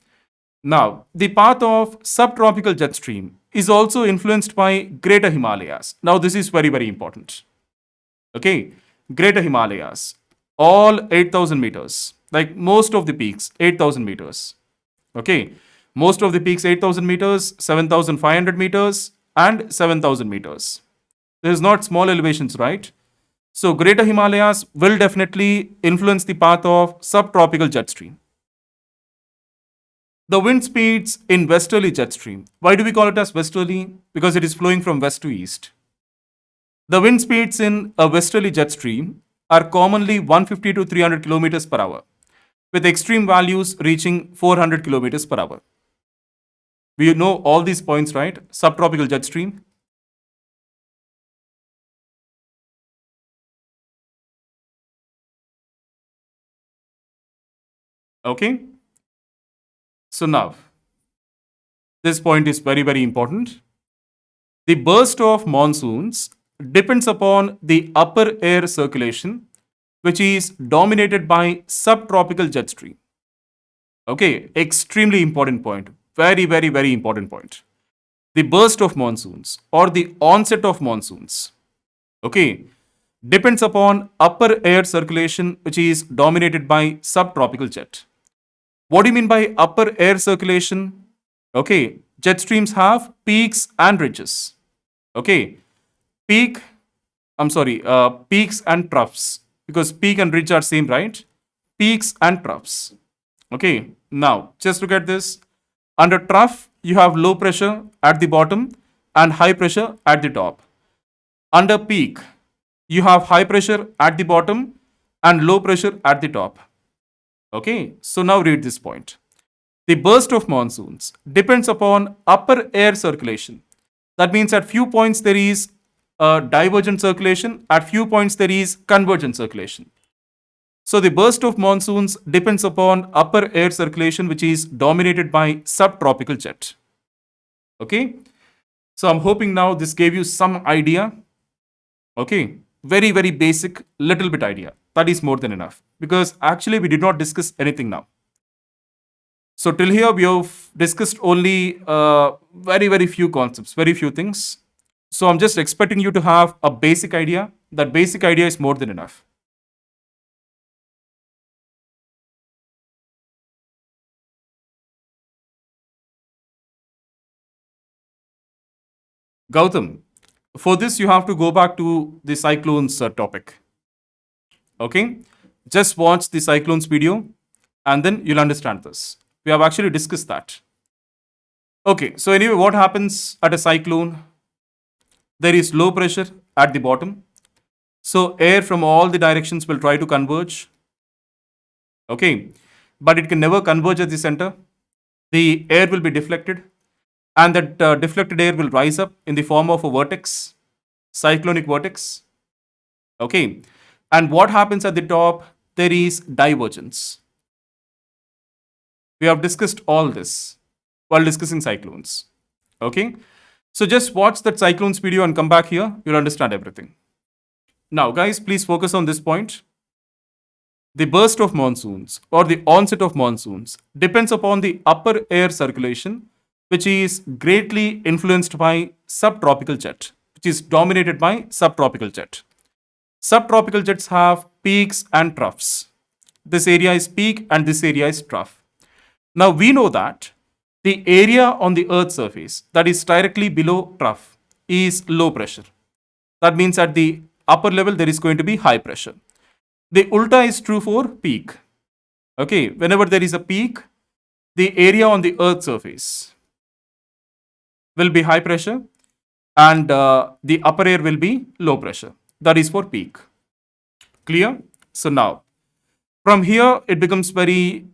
Now, the path of subtropical jet stream is also influenced by Greater Himalayas. Now, this is very, very important. Okay. Greater Himalayas, all 8,000 meters, like most of the peaks, 8,000 meters. Okay. Most of the peaks, 8,000 meters, 7,500 meters, and 7,000 meters. There is not small elevations, right? So, Greater Himalayas will definitely influence the path of subtropical jet stream. The wind speeds in westerly jet stream. Why do we call it as westerly? Because it is flowing from west to east. The wind speeds in a westerly jet stream are commonly 150 to 300 kilometers per hour, with extreme values reaching 400 kilometers per hour. We know all these points, right? Subtropical jet stream. Okay. So now, this point is very, very important. The burst of monsoons depends upon the upper air circulation, which is dominated by subtropical jet stream. Okay, extremely important point. Very, very, very important point. The burst of monsoons or the onset of monsoons, okay, depends upon upper air circulation, which is dominated by subtropical jet. What do you mean by upper air circulation? Okay, jet streams have peaks and ridges. Okay, peaks and troughs, because peak and ridge are same, right? Peaks and troughs. Okay, now just look at this. Under trough, you have low pressure at the bottom and high pressure at the top. Under peak, you have high pressure at the bottom and low pressure at the top. Okay, so now read this point. The burst of monsoons depends upon upper air circulation. That means at few points there is divergent circulation, at few points there is convergent circulation. So the burst of monsoons depends upon upper air circulation, which is dominated by subtropical jet. Okay, so I'm hoping now this gave you some idea. Okay, very, very basic, little bit idea. That is more than enough, because actually we did not discuss anything now. So till here we have discussed only very, very few concepts, very few things. So I'm just expecting you to have a basic idea. That basic idea is more than enough. Gautam, for this you have to go back to the cyclones topic. Okay, just watch the cyclones video and then you'll understand this. We have actually discussed that. Okay, so anyway, what happens at a cyclone? There is low pressure at the bottom. So air from all the directions will try to converge. Okay, but it can never converge at the center. The air will be deflected, and that deflected air will rise up in the form of a vortex, cyclonic vortex. Okay, and what happens at the top? There is divergence. We have discussed all this while discussing cyclones. Okay, so just watch that cyclones video and come back here. You'll understand everything. Now, guys, please focus on this point. The burst of monsoons or the onset of monsoons depends upon the upper air circulation, which is greatly influenced by subtropical jet, which is dominated by subtropical jet. Subtropical jets have peaks and troughs. This area is peak and this area is trough. Now we know that the area on the Earth's surface that is directly below trough is low pressure. That means at the upper level there is going to be high pressure. The ulta is true for peak. Okay, whenever there is a peak, the area on the Earth's surface will be high pressure, and the upper air will be low pressure. That is for peak. Clear? So now, from here, it becomes very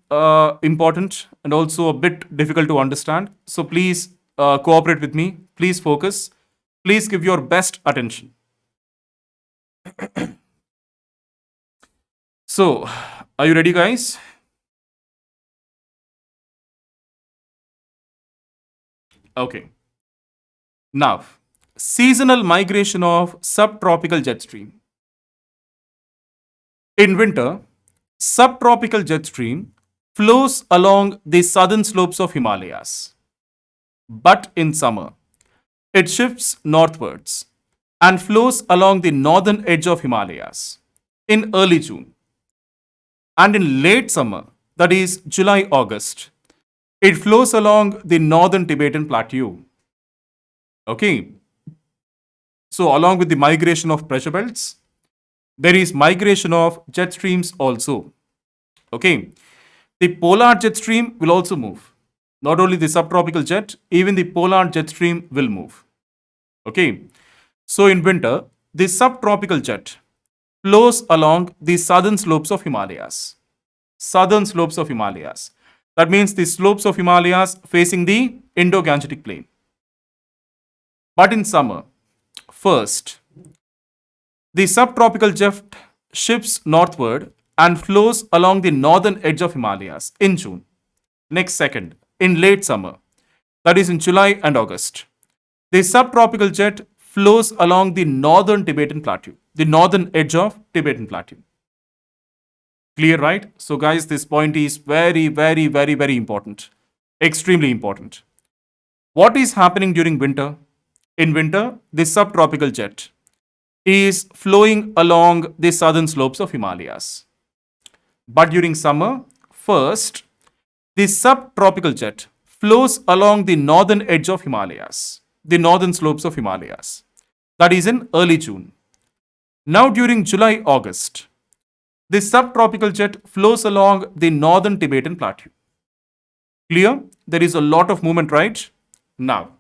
important and also a bit difficult to understand. So please cooperate with me. Please focus. Please give your best attention. So, are you ready, guys? Okay. Now, seasonal migration of subtropical jet stream. In winter, subtropical jet stream flows along the southern slopes of Himalayas. But in summer, it shifts northwards and flows along the northern edge of Himalayas in early June. And in late summer, that is July August, it flows along the northern Tibetan plateau. Okay, so along with the migration of pressure belts, there is migration of jet streams also. Okay, the polar jet stream will also move. Not only the subtropical jet, even the polar jet stream will move. Okay, so in winter, the subtropical jet flows along the southern slopes of Himalayas. Southern slopes of Himalayas. That means the slopes of Himalayas facing the Indo-Gangetic plain. But in summer, first, the subtropical jet shifts northward and flows along the northern edge of Himalayas in June. Next, second, in late summer, that is in July and August, the subtropical jet flows along the northern Tibetan plateau, the northern edge of Tibetan plateau. Clear, right? So, guys, this point is very, very, very, very important. Extremely important. What is happening during winter? In winter, the subtropical jet is flowing along the southern slopes of Himalayas. But during summer, first, the subtropical jet flows along the northern edge of Himalayas, the northern slopes of Himalayas. That is in early June. Now, during July, August, the subtropical jet flows along the northern Tibetan plateau. Clear? There is a lot of movement, right? Now,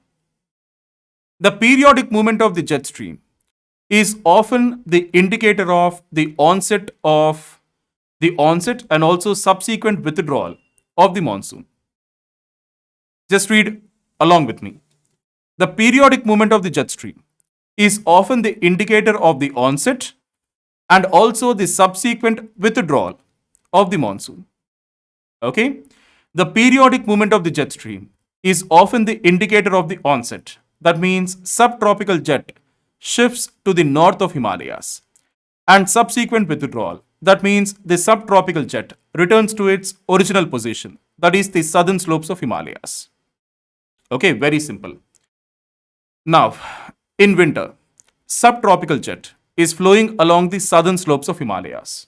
the periodic movement of the jet stream is often the indicator of the onset and also subsequent withdrawal of the monsoon. Just read along with me. The periodic movement of the jet stream is often the indicator of the onset and also the subsequent withdrawal of the monsoon. Okay? The periodic movement of the jet stream is often the indicator of the onset. That means subtropical jet shifts to the north of Himalayas and subsequent withdrawal. That means the subtropical jet returns to its original position, that is the southern slopes of Himalayas. Okay, very simple. Now, in winter, subtropical jet is flowing along the southern slopes of Himalayas.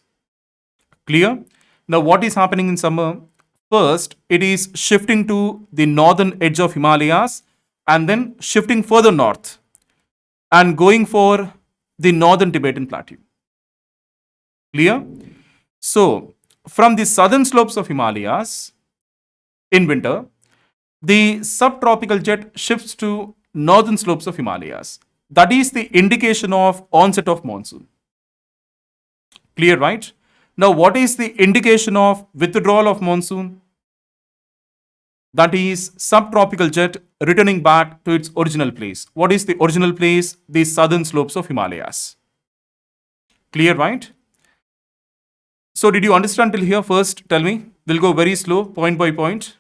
Clear? Now, what is happening in summer? First, it is shifting to the northern edge of Himalayas and then shifting further north and going for the northern Tibetan plateau. Clear? So, from the southern slopes of Himalayas in winter, the subtropical jet shifts to northern slopes of Himalayas. That is the indication of onset of monsoon. Clear, right? Now, what is the indication of withdrawal of monsoon? That is subtropical jet returning back to its original place. What is the original place? The southern slopes of Himalayas. Clear, right? So, did you understand till here? First, tell me. We'll go very slow, point by point.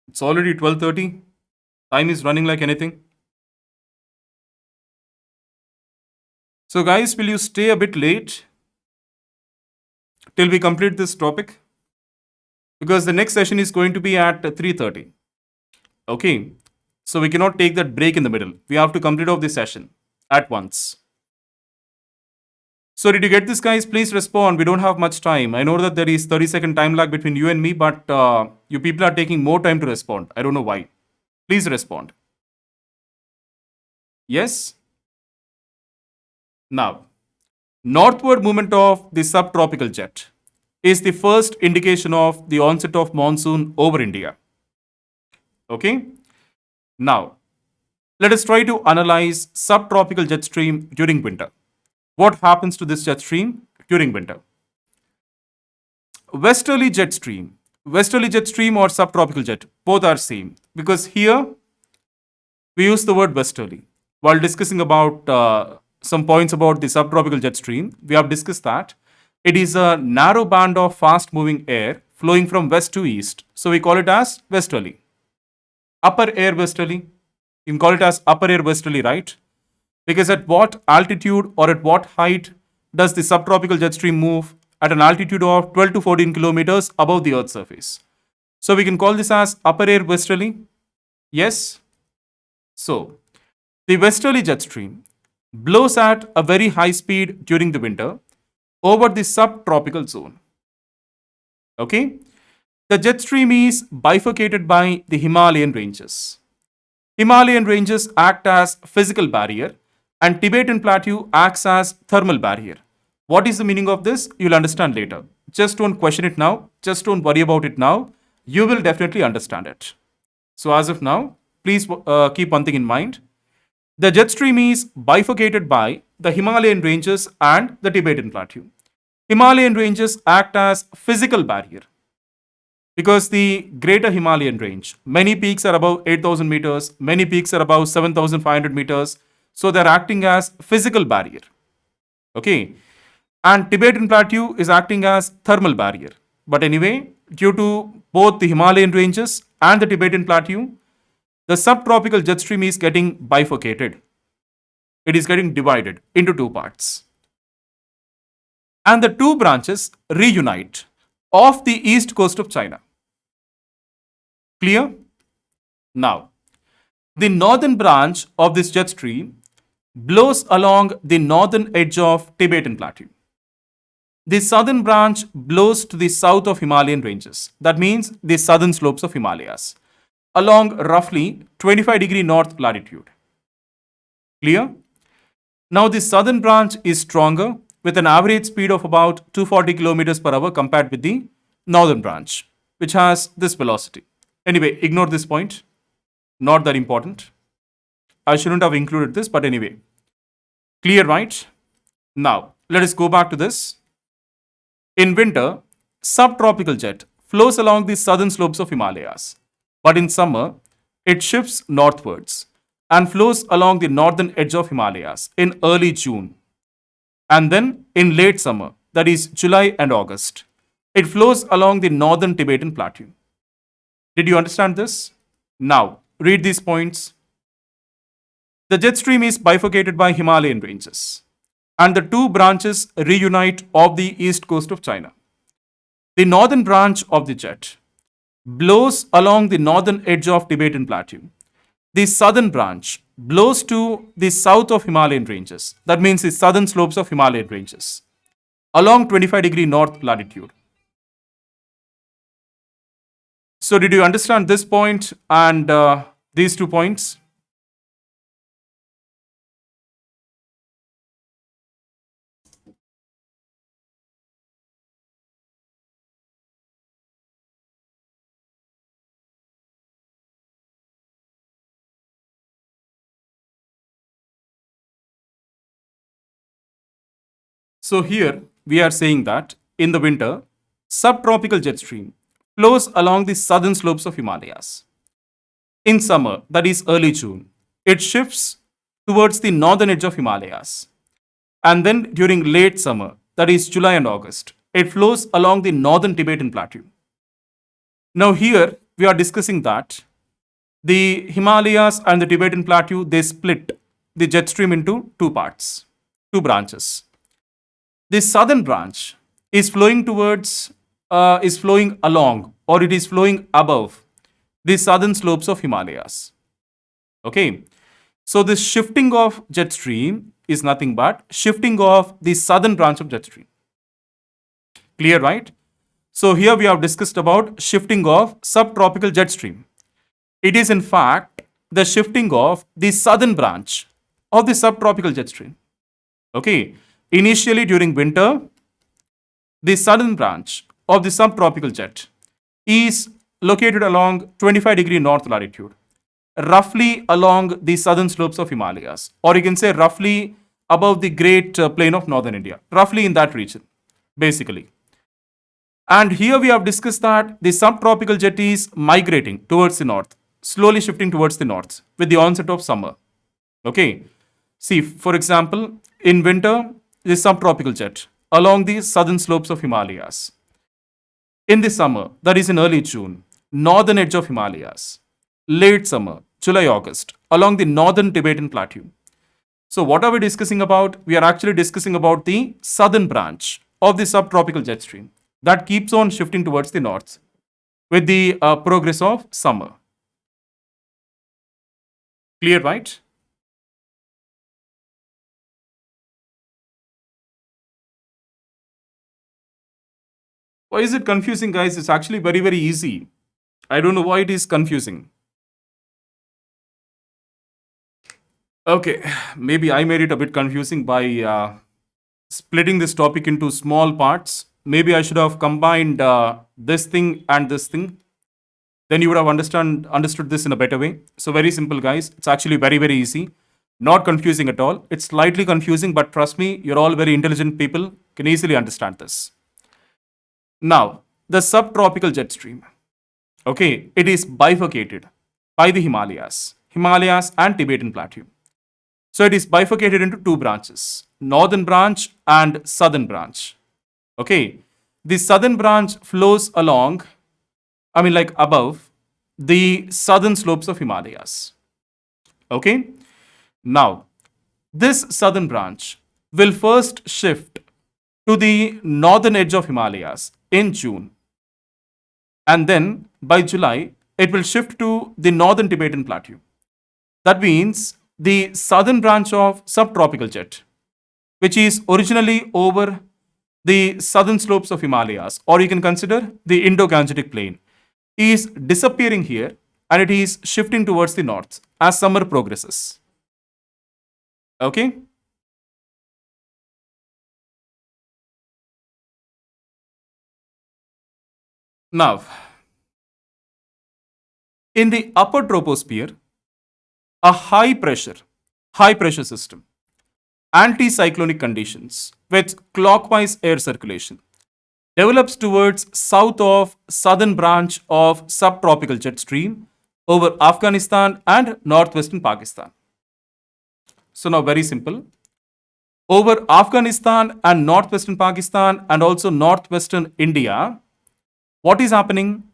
It's already 12:30. Time is running like anything. So, guys, will you stay a bit late till we complete this topic? Because the next session is going to be at 3:30. Okay. So, we cannot take that break in the middle. We have to complete off this session at once. So, did you get this, guys? Please respond. We don't have much time. I know that there is 30-second time lag between you and me, but you people are taking more time to respond. I don't know why. Please respond. Yes? Now, northward movement of the subtropical jet is the first indication of the onset of monsoon over India. Okay? Now, let us try to analyze subtropical jet stream during winter. What happens to this jet stream during winter? Westerly jet stream or subtropical jet, both are same because here we use the word westerly. While discussing about some points about the subtropical jet stream, we have discussed that it is a narrow band of fast moving air flowing from west to east. So we call it as westerly. Upper air westerly. You can call it as upper air westerly, right? Because at what altitude or at what height does the subtropical jet stream move? At an altitude of 12 to 14 kilometers above the Earth's surface. So we can call this as upper air westerly. Yes. So the westerly jet stream blows at a very high speed during the winter over the subtropical zone. Okay. The jet stream is bifurcated by the Himalayan ranges. Himalayan ranges act as physical barrier and Tibetan plateau acts as thermal barrier. What is the meaning of this? You'll understand later. Just don't question it now. Just don't worry about it now. You will definitely understand it. So as of now, please keep one thing in mind. The jet stream is bifurcated by the Himalayan ranges and the Tibetan plateau. Himalayan ranges act as physical barrier because the greater Himalayan range, many peaks are above 8,000 meters, many peaks are above 7,500 meters. So they're acting as physical barrier. Okay. And Tibetan plateau is acting as thermal barrier. But anyway, due to both the Himalayan ranges and the Tibetan plateau, the subtropical jet stream is getting bifurcated. It is getting divided into two parts. And the two branches reunite off the east coast of China. Clear? Now, the northern branch of this jet stream blows along the northern edge of Tibetan plateau. The southern branch blows to the south of Himalayan ranges. That means the southern slopes of Himalayas along roughly 25-degree north latitude. Clear? Now the southern branch is stronger with an average speed of about 240 kilometers per hour compared with the northern branch, which has this velocity. Anyway, ignore this point. Not that important. I shouldn't have included this, but anyway. Clear, right? Now, let us go back to this. In winter, subtropical jet flows along the southern slopes of Himalayas, but in summer, it shifts northwards and flows along the northern edge of Himalayas in early June. And then in late summer, that is July and August, it flows along the northern Tibetan plateau. Did you understand this? Now, read these points. The jet stream is bifurcated by Himalayan ranges, and the two branches reunite off the east coast of China. The northern branch of the jet blows along the northern edge of Tibetan plateau. The southern branch blows to the south of Himalayan ranges. That means the southern slopes of Himalayan ranges along 25-degree north latitude. So did you understand this point and these 2 points? So here we are saying that in the winter, subtropical jet stream flows along the southern slopes of Himalayas. In summer, that is early June, it shifts towards the northern edge of Himalayas. And then during late summer, that is July and August, it flows along the northern Tibetan plateau. Now here we are discussing that the Himalayas and the Tibetan plateau, they split the jet stream into two parts, two branches. The southern branch is flowing along, or it is flowing above the southern slopes of Himalayas. Okay. So this shifting of jet stream is nothing but shifting of the southern branch of jet stream. Clear, right? So here we have discussed about shifting of subtropical jet stream. It is in fact the shifting of the southern branch of the subtropical jet stream. Okay, initially during winter, the southern branch of the subtropical jet is located along 25-degree north latitude, roughly along the southern slopes of Himalayas, or you can say roughly above the great plain of northern India, roughly in that region, basically. And here we have discussed that the subtropical jet is migrating towards the north, slowly shifting towards the north with the onset of summer. Okay. See, for example, in winter, the subtropical jet along the southern slopes of Himalayas. In the summer, that is in early June, northern edge of Himalayas. Late summer, July, August, along the northern Tibetan plateau. So, what are we discussing about? We are actually discussing about the southern branch of the subtropical jet stream that keeps on shifting towards the north with the progress of summer. Clear, right? Why is it confusing, guys? It's actually very, very easy. I don't know why it is confusing. Okay, maybe I made it a bit confusing by splitting this topic into small parts. Maybe I should have combined this thing and this thing. Then you would have understood this in a better way. So very simple, guys. It's actually very, very easy. Not confusing at all. It's slightly confusing, but trust me, you're all very intelligent people, can easily understand this. Now, the subtropical jet stream. Okay, it is bifurcated by the Himalayas and Tibetan plateau. So it is bifurcated into two branches, northern branch and southern branch. Okay, the southern branch flows along, like above the southern slopes of Himalayas. Okay, now this southern branch will first shift to the northern edge of Himalayas in June, and then by July, it will shift to the northern Tibetan plateau. That means the southern branch of subtropical jet, which is originally over the southern slopes of Himalayas, or you can consider the Indo-Gangetic plain, is disappearing here and it is shifting towards the north as summer progresses. Okay? Now, in the upper troposphere, a high pressure system, anticyclonic conditions with clockwise air circulation develops towards south of southern branch of subtropical jet stream over Afghanistan and northwestern Pakistan. So now very simple. Over Afghanistan and northwestern Pakistan and also northwestern India, what is happening?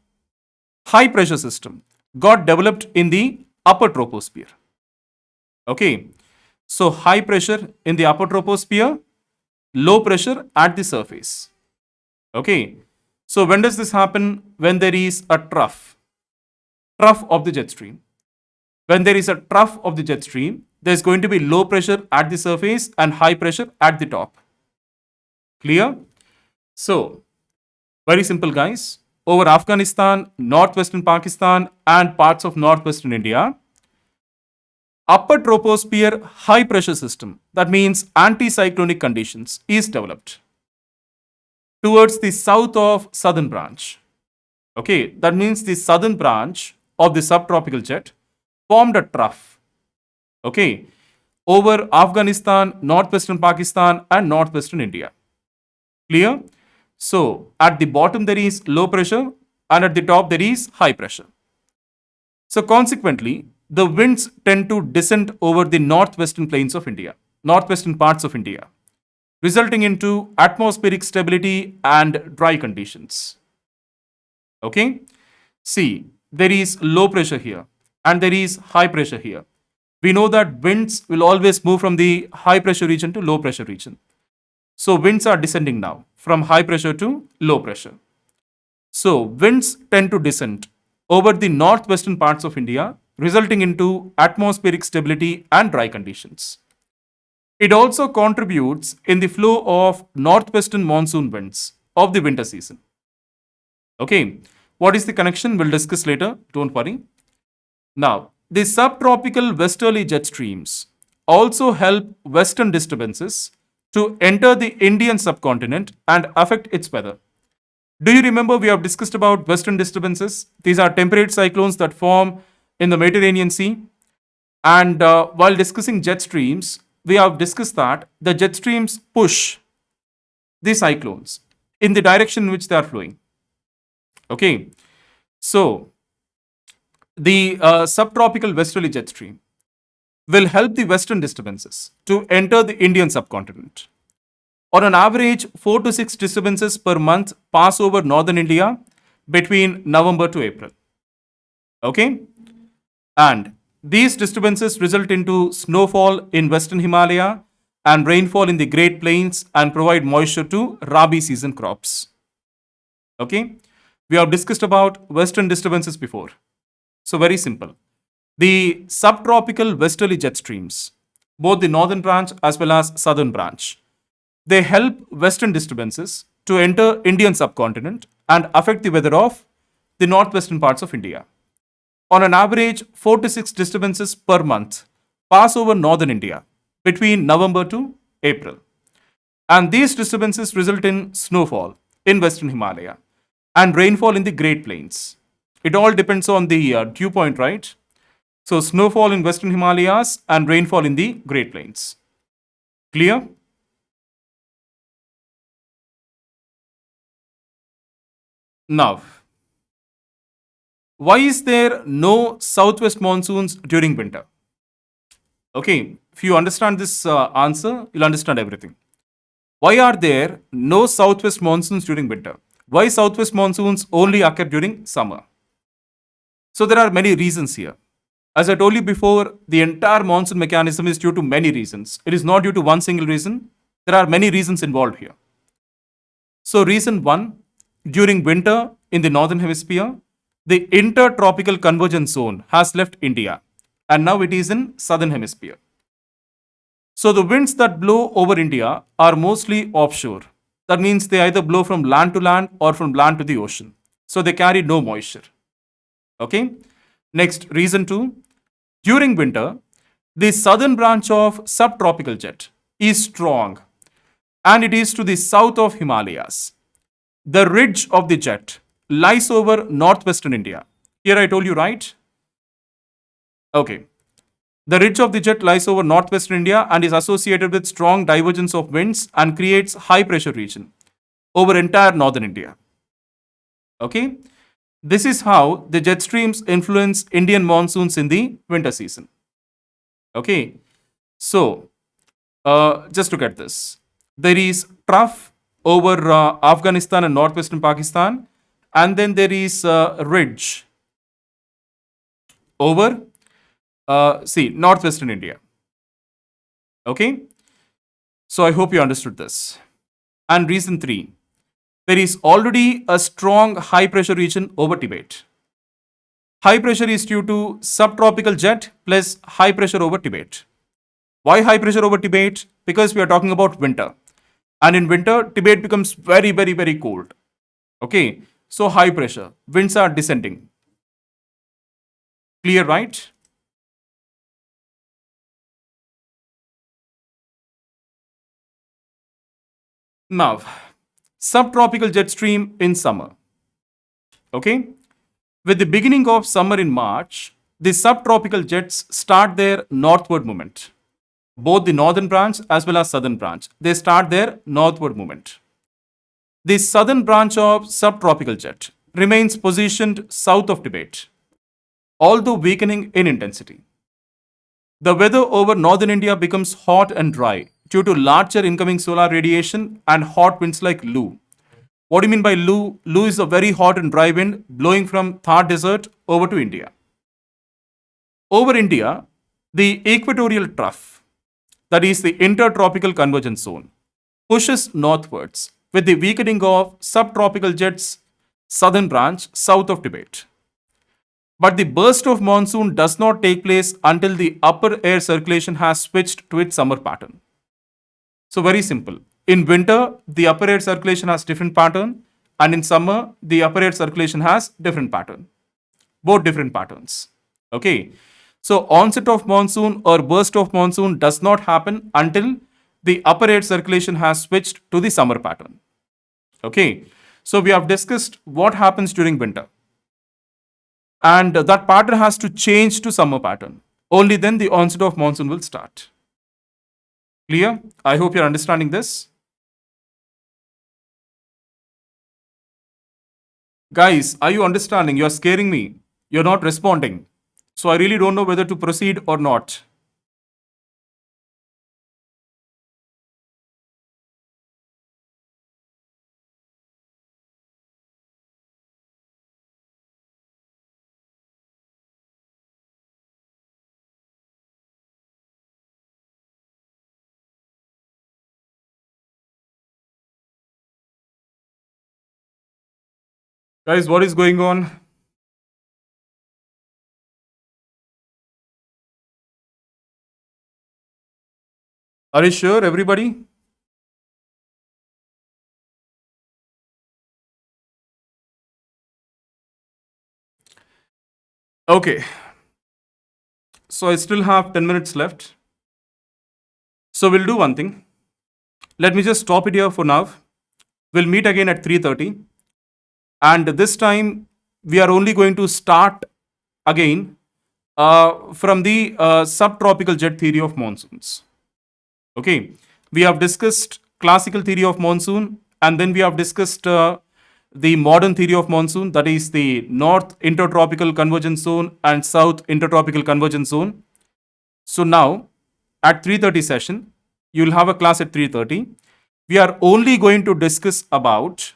High pressure system got developed in the upper troposphere. Okay, so high pressure in the upper troposphere, low pressure at the surface. Okay, so when does this happen? When there is a trough of the jet stream. When there is a trough of the jet stream, there is going to be low pressure at the surface and high pressure at the top. Clear? So, very simple, guys. Over Afghanistan, northwestern Pakistan, and parts of northwestern India, upper troposphere high pressure system, that means anticyclonic conditions, is developed towards the south of southern branch. Okay, that means the southern branch of the subtropical jet formed a trough. Okay, over Afghanistan, northwestern Pakistan, and northwestern India. Clear? So, at the bottom there is low pressure and at the top there is high pressure. So, consequently, the winds tend to descend over the northwestern plains of India, northwestern parts of India, resulting into atmospheric stability and dry conditions. Okay? See, there is low pressure here and there is high pressure here. We know that winds will always move from the high pressure region to low pressure region. So winds are descending now from high pressure to low pressure. So winds tend to descend over the northwestern parts of India, resulting into atmospheric stability and dry conditions. It also contributes in the flow of northwestern monsoon winds of the winter season. Okay, what is the connection? We'll discuss later, don't worry. Now, the subtropical westerly jet streams also help western disturbances to enter the Indian subcontinent and affect its weather. Do you remember we have discussed about western disturbances? These are temperate cyclones that form in the Mediterranean Sea. And while discussing jet streams, we have discussed that the jet streams push the cyclones in the direction in which they are flowing. Okay, so the subtropical westerly jet stream will help the western disturbances to enter the Indian subcontinent. On an average, 4 to 6 disturbances per month pass over northern India between November to April. Okay, and these disturbances result into snowfall in western Himalaya and rainfall in the Great Plains and provide moisture to Rabi season crops. Okay, we have discussed about western disturbances before. So, very simple. The subtropical westerly jet streams, both the northern branch as well as southern branch, they help western disturbances to enter Indian subcontinent and affect the weather of the northwestern parts of India. On an average, 4 to 6 disturbances per month pass over northern India between November to April. And these disturbances result in snowfall in western Himalaya and rainfall in the Great Plains. It all depends on the dew point, right? So, snowfall in western Himalayas and rainfall in the Great Plains. Clear? Now, why is there no southwest monsoons during winter? Okay, if you understand this answer, you'll understand everything. Why are there no southwest monsoons during winter? Why southwest monsoons only occur during summer? So there are many reasons here. As I told you before, the entire monsoon mechanism is due to many reasons. It is not due to one single reason. There are many reasons involved here. So reason 1, during winter in the northern hemisphere, the intertropical convergence zone has left India and now it is in southern hemisphere. So the winds that blow over India are mostly offshore. That means they either blow from land to land or from land to the ocean. So they carry no moisture. Okay. Next, reason 2. During winter, the southern branch of subtropical jet is strong and it is to the south of Himalayas. The ridge of the jet lies over northwestern India. Here I told you, right? Okay. The ridge of the jet lies over northwestern India and is associated with strong divergence of winds and creates high pressure region over entire northern India. Okay. This is how the jet streams influence Indian monsoons in the winter season. Okay. So, just look at this. There is trough over Afghanistan and northwestern Pakistan, and then there is ridge over northwestern India. Okay. So I hope you understood this. And reason 3, there is already a strong high pressure region over Tibet. High pressure is due to subtropical jet plus high pressure over Tibet. Why high pressure over Tibet? Because we are talking about winter. And in winter, Tibet becomes very, very, very cold. Okay. So high pressure. Winds are descending. Clear, right? Now, subtropical jet stream in summer. Okay. With the beginning of summer in March, the subtropical jets start their northward movement. Both the northern branch as well as southern branch, they start their northward movement. The southern branch of subtropical jet remains positioned south of Tibet, although weakening in intensity. The weather over northern India becomes hot and dry due to larger incoming solar radiation and hot winds like Lu. What do you mean by Lu? Lu is a very hot and dry wind blowing from Thar Desert over to India. Over India, the equatorial trough, that is the intertropical convergence zone, pushes northwards with the weakening of subtropical jet's southern branch south of Tibet. But the burst of monsoon does not take place until the upper air circulation has switched to its summer pattern. So very simple. In winter, the upper air circulation has different pattern, and in summer, the upper air circulation has different pattern. Both different patterns. Okay. So onset of monsoon or burst of monsoon does not happen until the upper air circulation has switched to the summer pattern. Okay, so we have discussed what happens during winter, and that pattern has to change to summer pattern. Only then the onset of monsoon will start. Clear? I hope you're understanding this. Guys, are you understanding? You're scaring me. You're not responding. So I really don't know whether to proceed or not. Guys, what is going on? Are you sure, everybody? Okay. So I still have 10 minutes left. So we'll do one thing. Let me just stop it here for now. We'll meet again at 3:30. And this time we are only going to start again from the subtropical jet theory of monsoons. Okay. We have discussed classical theory of monsoon, and then we have discussed the modern theory of monsoon, that is the north intertropical convergence zone and south intertropical convergence zone. So now at 3:30 session, you'll have a class at 3:30. We are only going to discuss about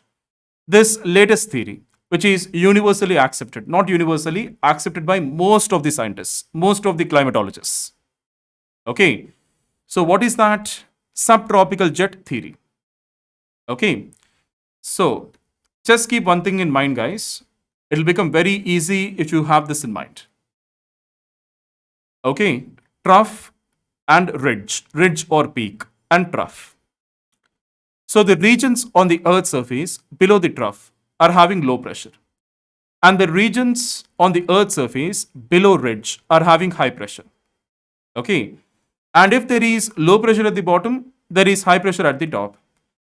this latest theory, which is universally accepted, not universally accepted by most of the scientists, most of the climatologists. Okay. So what is that? Subtropical jet theory. Okay. So just keep one thing in mind, guys. It'll become very easy if you have this in mind. Okay. Trough and ridge or peak and trough. So the regions on the Earth's surface below the trough are having low pressure, and the regions on the Earth's surface below ridge are having high pressure. Okay. And if there is low pressure at the bottom, there is high pressure at the top.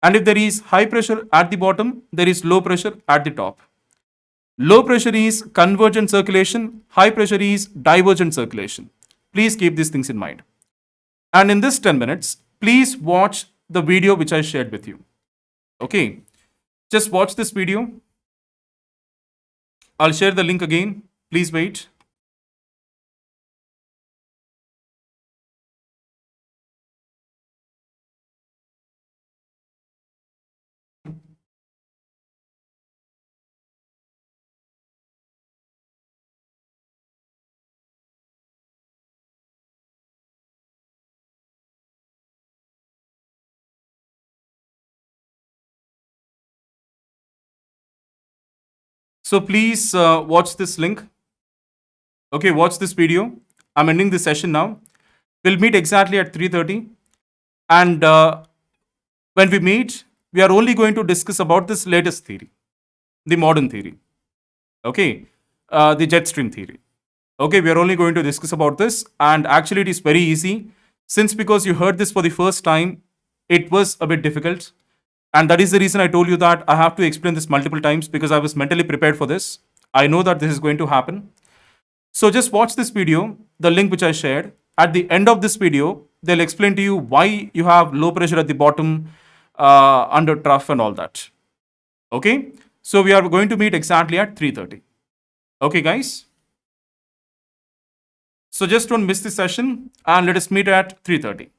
And if there is high pressure at the bottom, there is low pressure at the top. Low pressure is convergent circulation, high pressure is divergent circulation. Please keep these things in mind. And in this 10 minutes, please watch the video which I shared with you. Okay, just watch this video. I'll share the link again. Please wait. So please watch this link. Okay, watch this video. I'm ending this session now. We'll meet exactly at 3:30. And when we meet, we are only going to discuss about this latest theory, the modern theory. Okay, the jet stream theory. Okay, we are only going to discuss about this. And actually, it is very easy. Since because you heard this for the first time, it was a bit difficult. And that is the reason I told you that I have to explain this multiple times, because I was mentally prepared for this. I know that this is going to happen. So just watch this video, the link which I shared. At the end of this video, they'll explain to you why you have low pressure at the bottom, under trough and all that. Okay. So we are going to meet exactly at 3:30. Okay, guys. So just don't miss this session, and let us meet at 3:30.